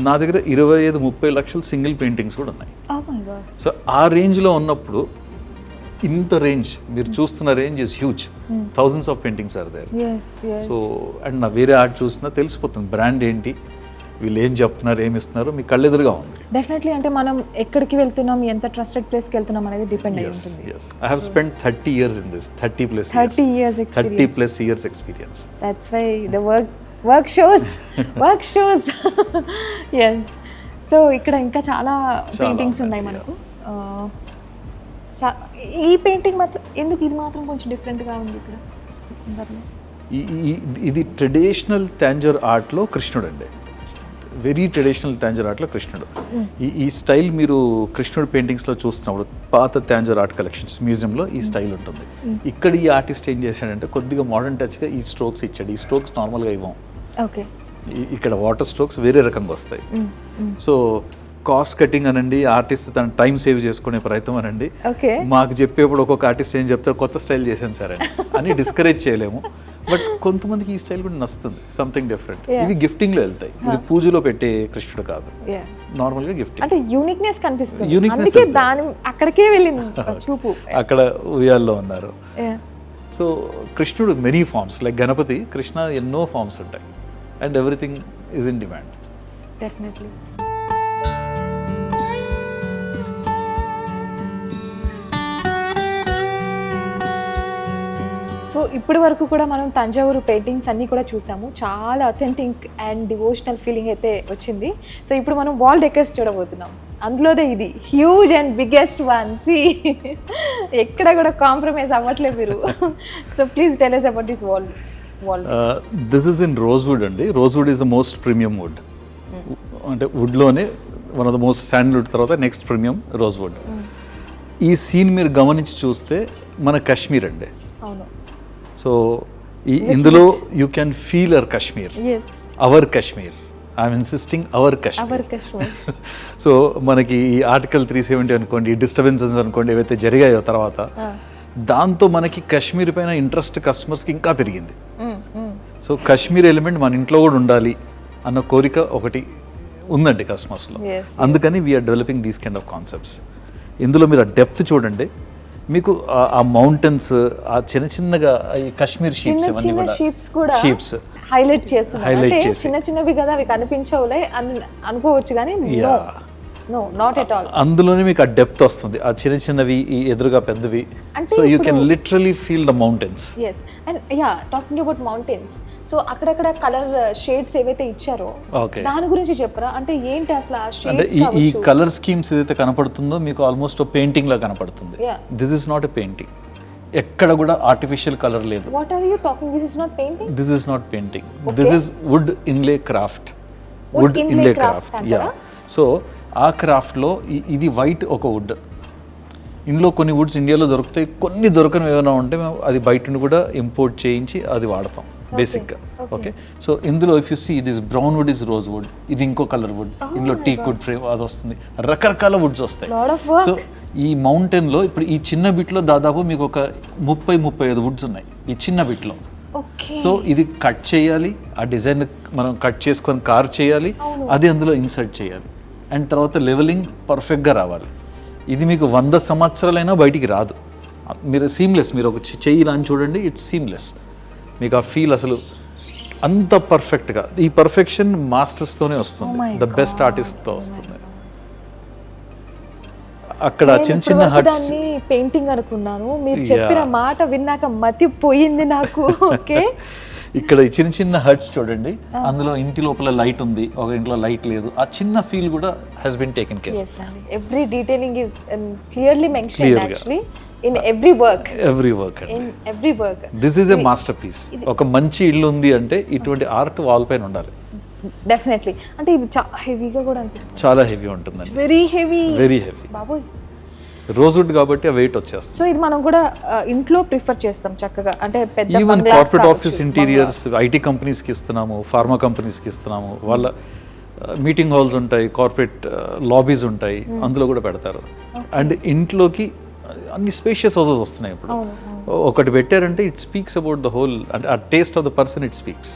నా దగ్గర 25-30 లక్షల సింగిల్ పెయింటింగ్స్ కూడా ఉన్నాయి. సో ఆ రేంజ్లో ఉన్నప్పుడు ఇంత రేంజ్ మీరు చూస్తున్న range is huge, thousands of paintings are there. So and నా వేరే ఆర్ట్ చూసినా తెలిసిపోతుంది బ్రాండ్ ఏంటి, వీళ్ళు ఏం చెప్తున్నారు, ఏమి ఇస్తున్నారు, మీ కళ్ళెదురుగా ఉంది. డెఫినెట్లీ, అంటే మనం ఎక్కడికి వెళ్తున్నాం, ఎంత ట్రెస్టెడ్ ప్లేస్కి వెళ్తున్నాం అనేది డిపెండ్ అయి ఉంటుంది. I have spent 30 years in this, 30 plus years experience. That's why the work shows. Yes. So ఇక్కడ ఇంకా చాలా పెయింటింగ్స్ ఉన్నాయి మనకు. ఈ పెయింటింగ్ మాత్రం ఎందుకు ఇది మాత్రం కొంచెం డిఫరెంట్గా ఉంది ఇక్కడ? ఇది ట్రెడిషనల్ తాంజూర్ ఆర్ట్లో కృష్ణుడు అండి, వెరీ ట్రెడిషనల్ తాంజూర్ ఆర్ట్లో కృష్ణుడు. ఈ స్టైల్ మీరు కృష్ణుడు పెయింటింగ్స్లో చూస్తున్నప్పుడు పాత తాంజూర్ ఆర్ట్ కలెక్షన్స్ మ్యూజియంలో ఈ స్టైల్ ఉంటుంది. ఇక్కడ ఈ ఆర్టిస్ట్ ఏం చేశాడంటే కొద్దిగా మోడర్న్ టచ్గా ఈ స్ట్రోక్స్ ఇచ్చాడు. ఈ స్ట్రోక్స్ నార్మల్గా ఇవ్వం, ఇక్కడ వాటర్ స్ట్రోక్స్ వేరే రకంగా వస్తాయి. సో కాస్ట్ కటింగ్ అనండి, ఆర్టిస్ట్ తన టైం సేవ్ చేసుకునే ప్రయత్నం అనండి, మాకు చెప్పేప్పుడు ఒక్కొక్క ఆర్టిస్ట్ ఏం చెప్తారు, కొత్త స్టైల్ చేశాను సరే అని డిస్కరేజ్ చేయలేము. బట్ కొంతమందికి ఈ స్టైల్ కూడా నచ్చుతుంది, సంథింగ్ డిఫరెంట్. ఇవి గిఫ్టింగ్ లో వెళ్తాయి, ఇది పూజలో పెట్టే కృష్ణుడు కాదు, నార్మల్ గా గిఫ్టింగ్. అంటే యూనిక్నెస్ కనిపిస్తుంది, అందుకే దాని అక్కడికే వెళ్ళింది చూపు. అక్కడ ఉయ్యాల్లో ఉన్నారు. సో కృష్ణుడు many forms, like Ganapati, Krishna ఎన్నో ఫార్మ్స్ ఉంటాయి, and everything is in demand. Definitely. So ఇప్పటి వరకు కూడా మనం తంజావూరు పెయింటింగ్స్ అన్నీ కూడా చూసాము, చాలా అథెంటిక్ అండ్ డివోషనల్ ఫీలింగ్ అయితే వచ్చింది. సో ఇప్పుడు మనం వాల్ డెకర్స్ చూడబోతున్నాం, అందులోదే ఇది హ్యూజ్ అండ్ బిగ్గెస్ట్ వన్. సి ఎక్కడ కూడా కాంప్రమైజ్ అవ్వట్లేదు మీరు. So please tell us about this wall. This is in rosewood అండి. Rosewood is the most premium wood, అంటే వుడ్లోనే one of the most sandalwood తర్వాత నెక్స్ట్ ప్రీమియం రోజ్వుడ్. ఈ సీన్ మీరు గమనించి చూస్తే మన కాశ్మీర్ అండి. అవును. సో ఇందులో you can feel our Kashmir. I'm insisting our Kashmir. So మనకి ఈ ఆర్టికల్ 370 అనుకోండి, డిస్టర్బెన్సెస్ అనుకోండి, ఏవైతే జరిగాయో తర్వాత దాంతో మనకి కాశ్మీర్ పైన ఇంట్రెస్ట్ కస్టమర్స్కి ఇంకా పెరిగింది. సో కాశ్మీర్ ఎలిమెంట్ మన ఇంట్లో కూడా ఉండాలి అన్న కోరిక ఒకటి ఉందండి కస్టమర్స్లో. అందుకని we are developing these kind of concepts. ఇందులో మీరు ఆ డెప్త్ చూడండి, మీకు ఆ మౌంటైన్స్, ఆ చిన్నగా ఈ కాశ్మీర్ షీప్స్, ఇవన్నీ కూడా షీప్స్ హైలైట్ చేసి చిన్న చిన్నవి కదా, అవి కనిపించవులే అని అనుకోవచ్చు, కానీ నో నాట్ ఎట్ ఆల్. అందులోనే మీకు ఆ డెప్త్ వస్తుంది, ఆ చిన్న చిన్నవి ఈ ఎదురుగా పెద్దవి. అంటే so you can literally feel the mountains. Yes and yeah talking about mountains, so అక్కడక్కడ కలర్ షేడ్స్ ఏవైతే ఇచ్చారో ఓకే, దాని గురించి చెప్పరా? అంటే ఏంటి అసలు ఆ అంటే షేడ్స్? ఈ కలర్ స్కీమ్స్ ఏదైతే కనపడుతుందో మీకు ఆల్మోస్ట్ పెయింటింగ్ లా కనపడుతుంది. Yeah. This is not a painting, ఎక్కడ కూడా ఆర్టిఫిషియల్ కలర్ లేదు. What are you talking? This is not painting. This is not painting, this is wood inlay craft. Wood inlay craft, yeah. So ఆ క్రాఫ్ట్లో ఇది white ఒక would. ఇందులో కొన్ని Woods ఇండియాలో దొరుకుతాయి, కొన్ని దొరకని ఏమైనా ఉంటే మేము అది బయట నుండి కూడా ఇంపోర్ట్ చేయించి అది వాడతాం బేసిక్గా. ఓకే, సో ఇందులో if you see this brown wood is rose wood, ఇది ఇంకో కలర్ వుడ్, ఇందులో టీక్ వుడ్ ఫ్రేమ్ అది వస్తుంది, రకరకాల వుడ్స్ వస్తాయి. సో ఈ మౌంటైన్లో ఇప్పుడు ఈ చిన్న బిట్లో దాదాపు మీకు ఒక 30-35 వుడ్స్ ఉన్నాయి ఈ చిన్న బిట్లో. సో ఇది కట్ చేయాలి, ఆ డిజైన్ మనం కట్ చేసుకొని కార్ చేయాలి, అది అందులో ఇన్సర్ట్ చేయాలి, అండ్ తర్వాత లెవెలింగ్ పర్ఫెక్ట్గా రావాలి. ఇది మీకు 100 సంవత్సరాలైనా బయటికి రాదు. మీరు సీమ్లెస్, మీరు ఒక చెయ్యి ఇలా అని చూడండి, ఇట్స్ సీమ్లెస్. మీకు ఆ ఫీల్ అసలు అంత పర్ఫెక్ట్గా, ఈ పర్ఫెక్షన్ మాస్టర్స్తోనే వస్తుంది, ద బెస్ట్ ఆర్టిస్ట్తో వస్తుంది. అక్కడ చిన్న చిన్న హట్స్ పెయింటింగ్ అనుకున్నాను, మీరు చెప్పిన మాట విన్నాక మతి పోయింది నాకు. ఓకే, ఇక్కడ చిన్న చిన్న హట్స్ చూడండి, అందులో ఇంటి లోపల లైట్ ఉంది, ఒక ఇంట్లో లైట్ లేదు, ఆ చిన్న ఫీల్ కూడా has been taken care. Every detailing is clearly mentioned actually in every work. In every work this is a masterpiece. ఒక మంచి ఇల్లు ఉంది అంటే ఇటువంటి ఆర్ట్ వాల్ పైన ఉండాలి. డెఫినెట్లీ. అంటే ఇది చాలా హెవీగా కూడా అనిపిస్తుంది. చాలా హెవీ ఉంటుందండి, వెరీ హెవీ, వెరీ హెవీ. బాబోయ్, రోజ్వుడ్ కాబట్టి ఆ వెయిట్ వచ్చేస్తుంది. సో ఇది మనం కూడా ఇంట్లో ప్రిఫర్ చేస్తాం చక్కగా, అంటే పెద్ద even corporate office interiors IT కంపెనీస్కి ఇస్తున్నాము, ఫార్మా కంపెనీస్కి ఇస్తున్నాము, వాళ్ళ మీటింగ్ హాల్స్ ఉంటాయి, కార్పొరేట్ లాబీస్ ఉంటాయి, అందులో కూడా పెడతారు. అండ్ ఇంట్లోకి అన్ని స్పేషియస్ హౌసెస్ వస్తున్నాయి ఇప్పుడు. ఒకటి పెట్టారంటే it speaks about the whole, అంటే ఆ taste of the person it speaks.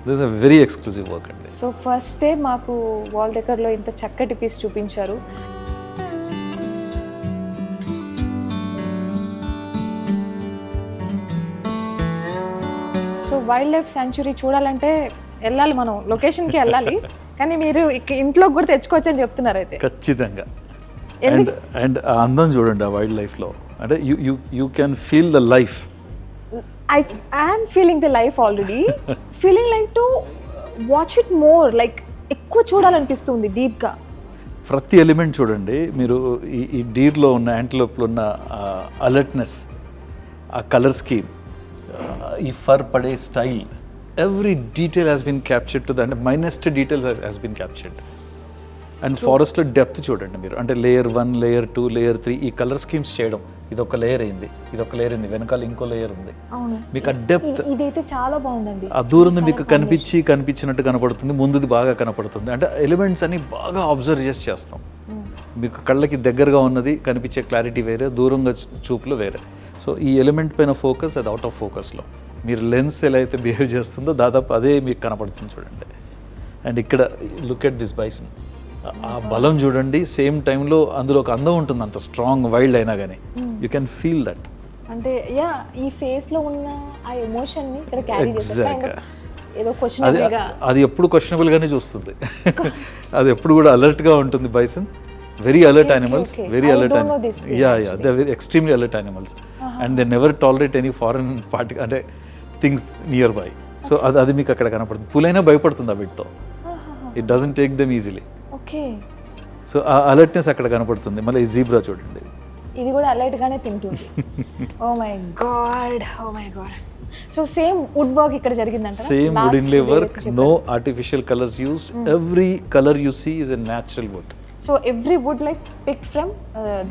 This is a very exclusive work అండి. సో ఫస్ట్ డే మాకు వాల్ డెకర్లో ఇంత చక్కటి పీస్ చూపించారు. సో వైల్డ్ లైఫ్ శాంచురీ చూడాలంటే వెళ్ళాలి, మనం లొకేషన్కి వెళ్ళాలి, కానీ మీరు ఇంట్లో కూడా తెచ్చుకోవచ్చు అని చెప్తున్నారు అయితే. ఖచ్చితంగా. అండ్ ఆ అందం చూడండి ఆ వైల్డ్ లైఫ్లో, అంటే you can feel the life. I am feeling the life already. Feeling like to watch it more, like ఎక్కువ చూడాలనిపిస్తుంది డీప్గా. ప్రతి ఎలిమెంట్ చూడండి మీరు, ఈ డీర్లో ఉన్న యాంటిలోప్లో ఉన్న అలర్ట్నెస్, ఆ కలర్ స్కీమ్, ఈ ఫర్ పడే style, every detail has been captured to the, అంటే minutest details has been captured. And ఫారెస్ట్లో డెప్త్ చూడండి మీరు, అంటే లేయర్ 1, లేయర్ 2, లేయర్ 3 ఈ కలర్ స్కీమ్స్ చేయడం. ఇది ఒక లేయర్ అయింది, ఇది ఒక లేయర్ అయింది, వెనకాల ఇంకో లేయర్ ఉంది. మీకు ఆ డెప్త్, ఇదైతే చాలా బాగుందండి. ఆ దూరం మీకు కనిపించినట్టు కనపడుతుంది, ముందుది బాగా కనపడుతుంది. అంటే ఎలిమెంట్స్ అని బాగా అబ్జర్వ్ చేస్తాం. మీకు కళ్ళకి దగ్గరగా ఉన్నది కనిపించే క్లారిటీ వేరే, దూరంగా చూపులు వేరే. సో ఈ ఎలిమెంట్ పైన ఫోకస్, అది అవుట్ ఆఫ్ ఫోకస్లో. మీరు లెన్స్ ఎలా అయితే బిహేవ్ చేస్తుందో దాదాపు అదే మీకు కనపడుతుంది చూడండి. అండ్ ఇక్కడ లుక్ ఎట్ దిస్ బైసన్, ఆ బలం చూడండి, సేమ్ టైంలో అందులో ఒక అందం ఉంటుంది, అంత స్ట్రాంగ్ వైల్డ్ అయినా కానీ యూ కెన్ ఫీల్ దట్. అంటే యా, ఈ ఫేస్ లో ఉన్న ఆ ఎమోషన్ ని ఇక్కడ క్యారీ చేస్తారు. ఏదో క్వశ్చనబుల్ గా, అది ఎప్పుడు క్వశ్చనబుల్ గానే చూస్తుంది, అది ఎప్పుడు కూడా అలర్ట్ గా ఉంటుంది. Bison very alert animals, very alert. Yeah they are extremely alert animals, and they never tolerate any foreign party, అంటే థింగ్స్ నియర్ బై. సో అది మీకు అక్కడ కనపడుతుంది. పులైనా భయపడుతుంది ఆ వీటితో, it doesn't take them easily. Okay, so ఆ అలర్ట్నెస్ అక్కడ కనపడుతుంది. మళ్ళీ ఈ జీబ్రా చూడండి, ఇది కూడా అలర్ట్ గానే తింటుంది. Oh my god, oh my god. So same wood work ఇక్కడ జరిగిందంట. Same wood inlay work, no artificial colours used. Every colour you see is a natural wood. So every wood like picked from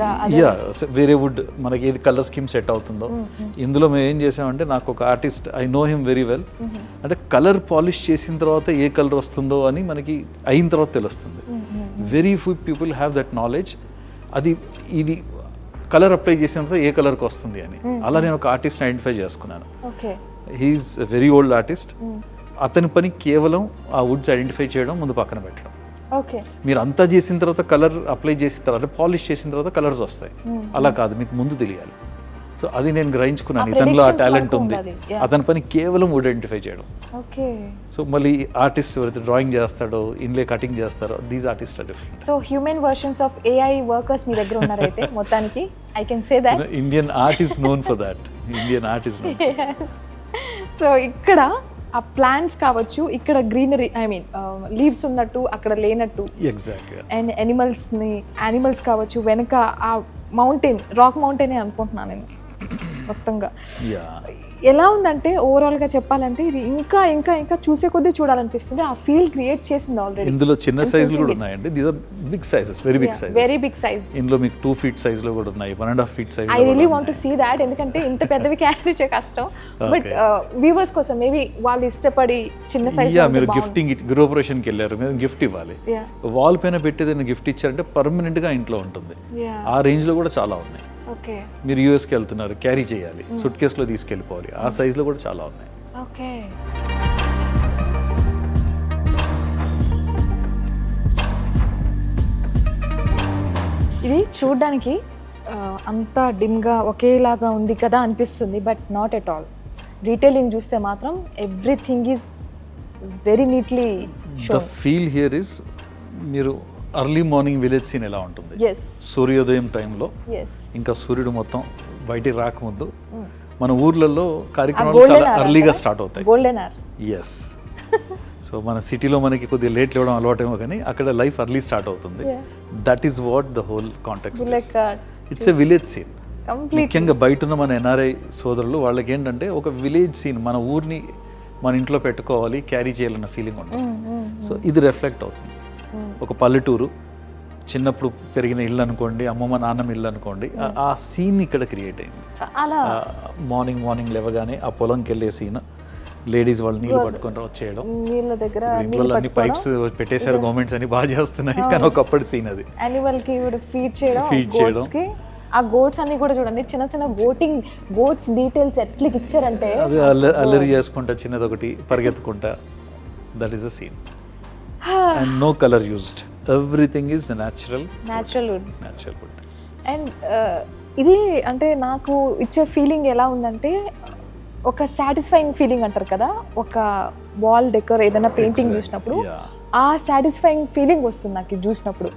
the other. Yeah, వేరే wood మనకి ఏది colour scheme set అవుతుందో. ఇందులో మేము ఏం చేసామంటే, నాకు ఒక artist, I know him very well, అంటే కలర్ పాలిష్ చేసిన తర్వాత ఏ కలర్ వస్తుందో అని మనకి అయిన తర్వాత తెలుస్తుంది. Very few people have that knowledge. అది ఇది కలర్ అప్లై చేసిన తర్వాత ఏ కలర్కి వస్తుంది అని. అలా నేను ఒక ఆర్టిస్ట్ ఐడెంటిఫై చేసుకున్నాను. He is very old artist. అతని పని కేవలం ఆ వుడ్స్ ఐడెంటిఫై చేయడం, ముందు పక్కన పెట్టడం. మీరు అంతా చేసిన తర్వాత కలర్ అప్లై చేసిన తర్వాత, పాలిష్ చేసిన తర్వాత కలర్స్ వస్తాయి. అలా కాదు, మీకు ముందు తెలియాలి. సో సో అది నేను గ్రహించుకున్నాను, ఆ ఇతనిలో ఆ predictions టాలెంట్ వరకు ఉంది. ఉండాలి. Yeah. అతని పని కేవలం ఐడెంటిఫై చేయడం. ఓకే. సో మళ్ళీ ఆర్టిస్ట్ ఎవరైతే డ్రాయింగ్ చేస్తాడో, ఇన్లే కటింగ్ చేస్తారో, these artist are different. So human versions of AI workers మీ దగ్గర ఉన్నారైతే మొత్తానికి I can say that. Indian art is known for that. Indian art is known. So ఇక్కడ ఆ ప్లాంట్స్ కావచ్చు, ఇక్కడ గ్రీనరీ ఐ మీన్ లీవ్స్ ఉన్నట్టు అక్కడ లేనట్టు, ఎగ్జాక్ట్గా. అండ్ యానిమల్స్ కావచ్చు, వెనక ఆ మౌంటైన్, రాక్ మౌంటైనే అనుకుంటున్నాను నేను మొత్తంగా. యా, ఎలా ఉందంటే ఓవరాల్గా చెప్పాలంటే ఇది ఇంకా ఇంకా ఇంకా చూసే కొద్దీ చూడాలనిపిస్తుంది. ఆ ఫీల్ క్రియేట్ చేసింది ఆల్రెడీ. ఇందులో చిన్న సైజులు కూడా ఉన్నాయండి. These are big sizes, very big sizes. Very big size. ఇందులో మీకు 2 feet సైజ్ లో కూడా ఉన్నాయి, 1.5 feet size. I really want to see that. ఎందుకంటే ఇంత పెద్దవి క్యారీ చేయడం కష్టం. బట్ వ్యూవర్స్ కోసం మేబీ వాళ్ళు ఇష్టపడి చిన్న సైజ్. యా, మీరు గిఫ్టింగ్ గృహప్రవేశానికి వెళ్ళారు, మీరు గిఫ్ట్ ఇవ్వాలి, వాల్ పైన పెట్టేదైనా గిఫ్ట్ ఇచ్చారంటే పర్మనెంట్ గా ఇంట్లో ఉంటుంది. ఆ రేంజ్ లో కూడా చాలా ఉన్నాయి. ఓకే. మీరు యూఎస్కి వెళ్తున్నారు, క్యారీ చేయాలి, సూట్ కేసులో తీసుకెళ్ళిపోవాలి, ఆ సైజులో కూడా చాలా ఉన్నాయి. ఓకే. ఇది చూడడానికి అంత డిమ్గా ఒకేలాగా ఉంది కదా అనిపిస్తుంది, but not at all. Detailing చూస్తే మాత్రం everything is very neatly the feel here is, మీరు అర్లీ మార్నింగ్ విలేజ్ సీన్ ఎలా ఉంటుంది, సూర్యోదయం టైంలో, ఇంకా సూర్యుడు మొత్తం బయటికి రాకముందు మన ఊర్లలో కార్యక్రమాలు చాలా అర్లీగా స్టార్ట్ అవుతాయి. Golden hour. ఎస్. సో మన సిటీలో మనకి కొద్దిగా లేట్ లేవడం అలవాటేమో, కానీ అక్కడ లైఫ్ అర్లీ స్టార్ట్ అవుతుంది. That is what the whole context. It's a village scene. ముఖ్యంగా బయట ఉన్న మన ఎన్ఆర్ఐ సోదరులు వాళ్ళకి ఏంటంటే ఒక విలేజ్ సీన్, మన ఊరిని మన ఇంట్లో పెట్టుకోవాలి, క్యారీ చేయాలన్న ఫీలింగ్ ఉంటుంది. సో ఇది రిఫ్లెక్ట్ అవుతుంది. ఒక పల్లెటూరు, చిన్నప్పుడు పెరిగిన ఇల్లు అనుకోండి, అమ్మమ్మ నాన్నమ్మ ఇల్లు అనుకోండి, ఆ సీన్ ఇక్కడ క్రియేట్ అయింది. మార్నింగ్ లేవగానే ఆ పొలంకి వెళ్ళే సీన్, లేడీస్ వాళ్ళు నీళ్ళు పట్టుకొని వచ్చేయడం, ఇంట్లో అన్ని పైప్స్ పెట్టేశారు గవర్నమెంట్స్ అని, బాగా చేస్తున్నాయి, కానీ ఒకప్పటి సీన్ అది. యానిమల్ కి ఫీడ్ చేయడం, ఆ గోట్స్ అన్ని కూడా చూడండి, చిన్న చిన్న గోట్స్ డీటెయిల్స్ ఎట్లా ఇచ్చారంటే, అది అల్లరి చేసుకుంటా చిన్నదొకటి పరిగెత్తుకుంటా, that is a scene. And no color used, everything is natural wood. And ఇది అంటే నాకు ఇచ్చే ఫీలింగ్ ఎలా ఉందంటే, ఒక సాటిస్ఫైయింగ్ ఫీలింగ్ అంటారు కదా, ఒక వాల్ డెకర్ ఏదైనా పెయింటింగ్ చూసినప్పుడు ఆ సాటిస్ఫైయింగ్ ఫీలింగ్ వస్తుంది నాకు ఇది చూసినప్పుడు.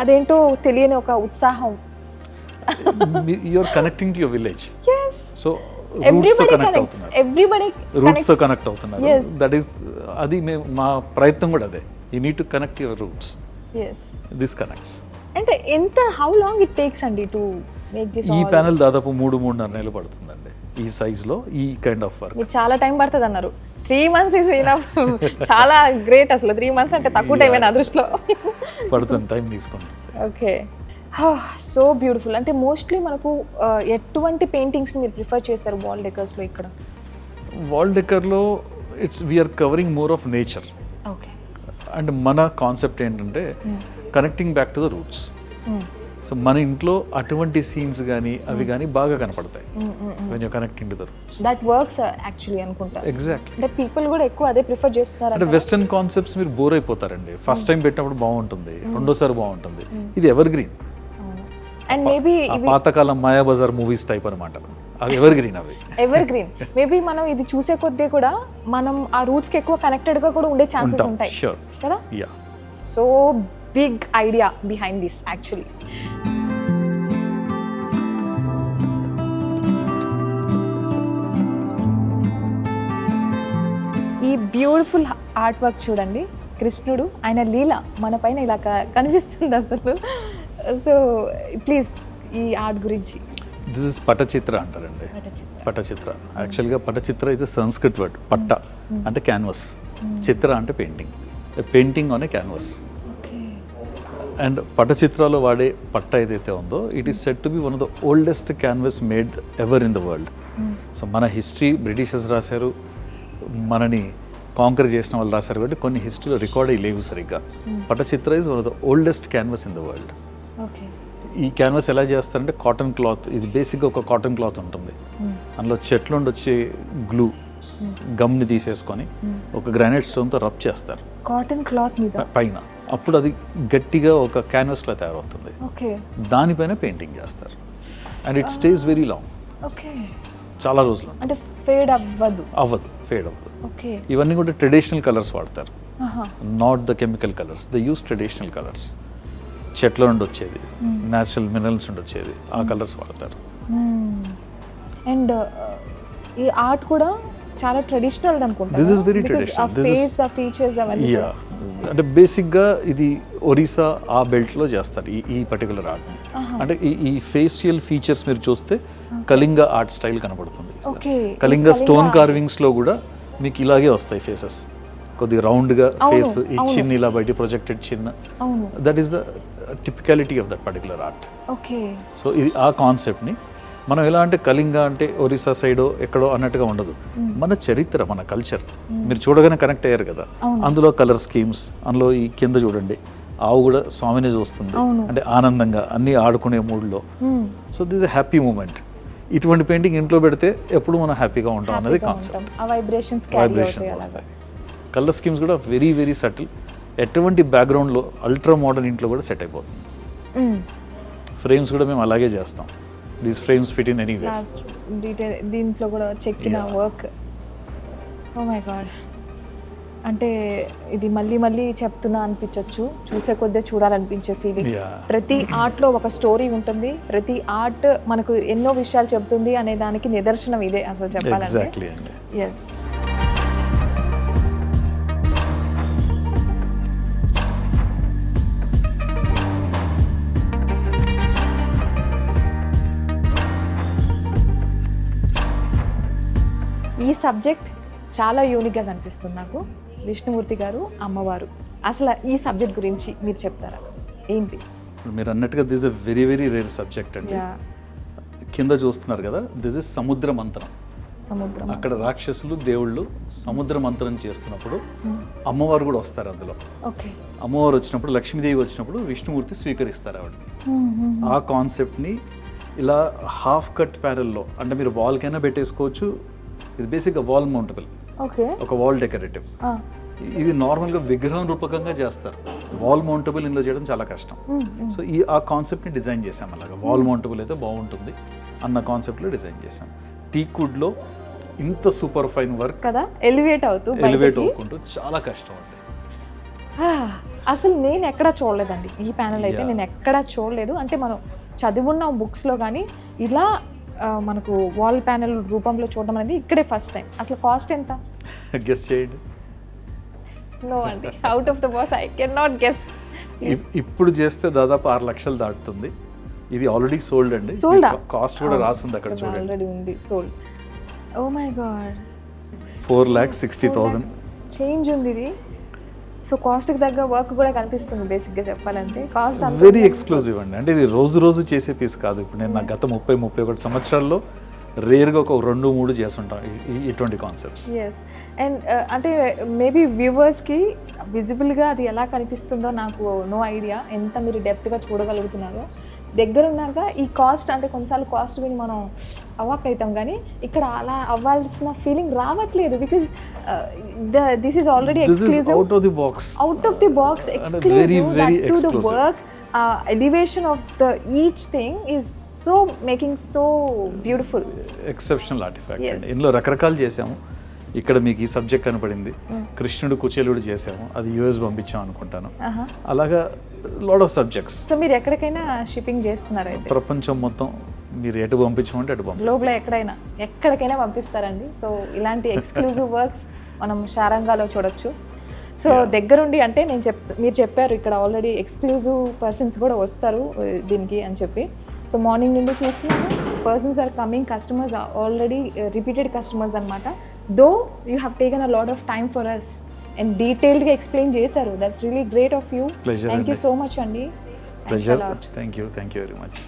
అదేంటో తెలియని ఒక ఉత్సాహం. You are connecting to your village. Yes. So everybody connects. Roots తో కనెక్ట్ అవుతున్నారు. దట్ ఈస్, అది మా ప్రయత్నం కూడా అదే. You need to connect your roots. This connects. అంటే ఎంత, హౌ లాంగ్ ఇట్ టేక్స్ అండి టు మేక్ దిస్? ఈ ప్యానెల్ దాదాపు 3.5 నెలలు పడుతుందండి, ఈ సైజ్ లో ఈ కైండ్ ఆఫ్ వర్క్. మీకు చాలా టైం పడుతుంది అన్నారు. 3 months ఇస్ ఇనఫ్. చాలా గ్రేట్ అసలు. 3 months అంటే తక్కువ టైం అయినా దృష్టిలో పడుతుంది, టైం తీసుకుంటుంది. ఓకే. So beautiful. అంటే మోస్ట్లీ మనకు ఎటువంటి పెయింటింగ్స్ మీరు ప్రిఫర్ చేస్తారు వాల్ డెకర్స్లో? ఇక్కడ వాల్ డెకర్లో we are covering more of nature. Okay. And మన కాన్సెప్ట్ ఏంటంటే connecting back to the roots. So మన ఇంట్లో అటువంటి సీన్స్ కానీ అవి కానీ బాగా కనపడతాయి when you connecting to the roots. That works actually అనుకుంటా. ఎగ్జాక్ట్లీ. అంటే పీపుల్ కూడా ఎక్కువ అదే ప్రిఫర్ చేస్తున్నారు. అంటే వెస్టర్న్ కాన్సెప్ట్స్ మీరు బోర్ అయిపోతారండి. ఫస్ట్ టైం పెట్టినప్పుడు బాగుంటుంది, రెండోసారి బాగుంటుంది. ఇది ఎవర్ గ్రీన్. అండ్ మేబీ పాతకాలం మాయాబజార్ మూవీస్ టైప్ అనమాట, అవి ఎవర్ గ్రీన్. అవి ఎవర్ గ్రీన్. మేబీ మనం ఇది చూసే కొద్దీ కూడా మనం ఆ రూట్స్ కి ఎక్కువ కనెక్టెడ్ గా కూడా ఉండే ఛాన్సెస్ ఉంటాయి కదా. Yeah. So big idea behind this actually. ఈ బ్యూటిఫుల్ ఆర్ట్ వర్క్ చూడండి. కృష్ణుడు ఆయన లీల మన పైన ఇలా కనిపిస్తుంది అసలు. సో ప్లీజ్ ఈ ఆర్ట్ గురించి. దిస్ ఇస్ పటచిత్ర అంటారండి. పటచిత్ర యాక్చువల్గా Pattachitra is a Sanskrit word. పట్ట అంటే క్యాన్వస్, చిత్ర అంటే painting on a canvas. And పటచిత్రాలో వాడే పట్ట ఏదైతే ఉందో, it is said to be one of the oldest canvas made ever in the world. So మన హిస్టరీ బ్రిటిషర్స్ రాశారు, మనని కాంకర్ చేసిన వాళ్ళు రాశారు, కాబట్టి కొన్ని హిస్టరీలో రికార్డ్ అయ్యి లేవు సరిగ్గా. Pattachitra is one of the oldest canvas in the world. ఈ క్యాన్వాస్ ఎలా చేస్తారంటే కాటన్ క్లాత్, ఇది బేసిక్గా ఒక కాటన్ క్లాత్ ఉంటుంది, అందులో చెట్ల నుండి వచ్చే గ్లూ గమ్ని తీసేసుకొని ఒక గ్రానైట్ స్టోన్తో రబ్ చేస్తారు కాటన్ క్లాత్ మీద పైన. అప్పుడు అది గట్టిగా ఒక క్యాన్వాస్లో తయారవుతుంది. దానిపైన పెయింటింగ్ చేస్తారు. And it stays very long, okay, చాలా రోజులు అంటే ఫేడ్ అవ్వదు. ఫేడ్ అవ్వదు. ఓకే, ఇవన్నీ కూడా ట్రెడిషనల్ కలర్స్ వాడతారు, not the chemical colours. They use traditional colours, చెట్ల నుండి వచ్చేది, న్యాచురల్ మినరల్స్ నుండి వచ్చేది, ఆ కలర్స్ వాడతారు. అండ్ ఈ ఆర్ట్ కూడా చాలా ట్రెడిషనల్ అనుకుంటా. This is very traditional. Face ఆ ఫీచర్స్ అవన్నీ. యా, అంటే బేసిక్గా ఇది ఒరిస్సా ఆ బెల్ట్లో చేస్తారు ఈ పర్టికులర్ ఆర్ట్. అంటే ఈ ఫేషియల్ ఫీచర్స్ మీరు చూస్తే కళింగ ఆర్ట్ స్టైల్ కనబడుతుంది. ఓకే, కళింగ స్టోన్ కార్వింగ్స్లో కూడా మీకు ఇలాగే వస్తాయి ఫేసెస్, కొద్దిగా రౌండ్గా ఫేస్, ఈ చిన్న ఇలా బయట ప్రొజెక్టెడ్ చిన్న. That is the typicality of that particular art. Okay, so ఇది ఆ కాన్సెప్ట్ని మనం ఎలా అంటే కళింగ అంటే ఒరిస్సా సైడో ఎక్కడో అన్నట్టుగా ఉండదు, మన చరిత్ర, మన కల్చర్ మీరు చూడగానే కనెక్ట్ అయ్యారు కదా. అందులో కలర్ స్కీమ్స్, అందులో ఈ కింద చూడండి ఆవు కూడా స్వామిని చూస్తుంది, అంటే ఆనందంగా అన్నీ ఆడుకునే మూడ్లో. So this a happy moment. ఇటువంటి పెయింటింగ్ ఇంట్లో పెడితే ఎప్పుడు మనం హ్యాపీగా ఉంటాం అనేది కాన్సెప్ట్. వైబ్రేషన్స్ వస్తాయి. కలర్ స్కీమ్స్ కూడా వెరీ వెరీ సటిల్. ఎటువంటి బ్యాక్గ్రౌండ్లో అల్ట్రా మోడర్న్ ఇంట్లో కూడా సెట్ అయిపోతుంది. ఫ్రేమ్స్ కూడా మేము అలాగే చేస్తాం. These frames fit in anywhere. దీంట్లో కూడా చెక్కిన వర్క్. ఓ మై గాడ్, అంటే ఇది మళ్ళీ మళ్ళీ చెప్తున్నా అనిపించవచ్చు, చూసే కొద్దే చూడాలనిపించే ఫీలింగ్. ప్రతి ఆర్ట్లో ఒక స్టోరీ ఉంటుంది, ప్రతి ఆర్ట్ మనకు ఎన్నో విషయాలు చెప్తుంది అనే దానికి నిదర్శనం ఇదే అసలు చెప్పాలంటే. ఎస్. ఈ సబ్జెక్ట్ చాలా యూనిక్గా కనిపిస్తుంది నాకు. విష్ణుమూర్తి గారు, అమ్మవారు, అసలు ఈ సబ్జెక్ట్ గురించి మీరు చెప్తారా? ఏంటి మీరు అన్నట్టుగా this a very very rare subject అండి. కింద చూస్తున్నారు కదా, దిస్ ఇస్ సముద్ర మంత్రం. సముద్రం, అక్కడ రాక్షసులు దేవుళ్ళు సముద్ర మంత్రం చేస్తున్నప్పుడు అమ్మవారు కూడా వస్తారు అందులో. ఓకే, అమ్మవారు వచ్చినప్పుడు, లక్ష్మీదేవి వచ్చినప్పుడు విష్ణుమూర్తి స్వీకరిస్తారు ఆవిడ. ఆ కాన్సెప్ట్ని ఇలా హాఫ్ కట్ ప్యానెల్లో, అంటే మీరు వాల్కైనా పెట్టేసుకోవచ్చు. ఇది బేసిక్గా వాల్ మౌంటబుల్, ఒక వాల్ డెకరేటివ్. ఇది నార్మల్గా విగ్రహం రూపకంగా చేస్తారు, వాల్ మౌంటబుల్ ఇందులో చేయడం చాలా కష్టం. సో ఆ కాన్సెప్ట్ని డిజైన్ చేసాం. అలాగా వాల్ మౌంటబుల్ అయితే బాగుంటుంది అన్న కాన్సెప్ట్లో డిజైన్ చేసాం. టీక్వుడ్లో ఇంత సూపర్ ఫైన్ వర్క్ కదా, ఎలివేట్ అవ్వకుంటూ చాలా కష్టం అండి. అసలు నేను ఎక్కడా చూడలేదండి ఈ ప్యానెల్ అయితే, నేను ఎక్కడా చూడలేదు. అంటే మనం చదివున్న బుక్స్లో కానీ ఇలా మనకు వాల్ ప్యానెల్ రూపంలో చూడడం అనేది ఇక్కడే ఫస్ట్ టైం. అసలు కాస్ట్ ఎంత గెస్ చేయండి? నో అండి, out of the box I can not guess. ఇప్పుడు చేస్తే దాదాపు 6 లక్షలు దాటుతుంది. ఇది ఆల్రెడీ సోల్డ్ అండి, కాస్ట్ కూడా రాస్తుంది అక్కడ చూడండి, ఆల్రెడీ ఉంది sold. Oh my God, 4,60,000 change ఉంది ఇది. సో కాస్ట్కి తగ్గ వర్క్ కూడా కనిపిస్తుంది బేసిక్గా చెప్పాలంటే. కాస్ట్ వెరీ ఎక్స్క్లూజివ్ అండి. అంటే ఇది రోజు రోజు చేసే పీస్ కాదు. ఇప్పుడు నేను నా గత 30-31 సంవత్సరాల్లో రేర్గా ఒక 2-3 చేస్తుంటాం ఇటువంటి కాన్సెప్ట్స్. ఎస్. అండ్ అంటే మేబీ వ్యూవర్స్కి విజిబుల్గా అది ఎలా కనిపిస్తుందో నాకు నో ఐడియా, ఎంత మీరు డెప్త్గా చూడగలుగుతున్నారో. దగ్గర ఉన్నాక ఈ కాస్ట్, అంటే కొన్నిసార్లు కాస్ట్ విని మనం అవాక్ అవుతాం, కానీ ఇక్కడ అలా అవ్వాల్సిన ఫీలింగ్ రావట్లేదు. Because this is already exclusive, out of the box exclusive, that to the work, elevation of the each thing is so making so beautiful, exceptional artefact అండి. ఇందులో రకరకాలు చేసాము. ఇక్కడ మీకు ఈ సబ్జెక్ట్ కనపడింది, కృష్ణుడు కుచేలుడు చేసాము, అది యుఎస్ పంపించాం అనుకుంటాను. అలాగా లాట్ ఆఫ్ సబ్జెక్ట్స్. సో మీరు ఎక్కడికైనా షిప్పింగ్ చేస్తున్నారా? ప్రపంచం మొత్తం మీరు ఎటు పంపించమంటే అటు పంపిస్తాం, గ్లోబ్లో ఎక్కడికైనా పంపిస్తారండి. సో ఇలాంటి ఎక్స్క్లూజివ్ వర్క్స్ మనం షారంగాలో చూడొచ్చు. సో దగ్గరుండి, అంటే మీరు చెప్పారు ఇక్కడ ఆల్రెడీ ఎక్స్క్లూజివ్ పర్సన్స్ కూడా వస్తారు దీనికి అని చెప్పి. సో మార్నింగ్ నుండి చూస్తున్నాను, persons are coming, customers are already repeated customers అనమాట. Though you have taken a lot of time for us and డీటెయిల్డ్గా ఎక్స్ప్లెయిన్ చేశారు. That's really great of you. Thank you so much అండి. Pleasure. Thank you very much.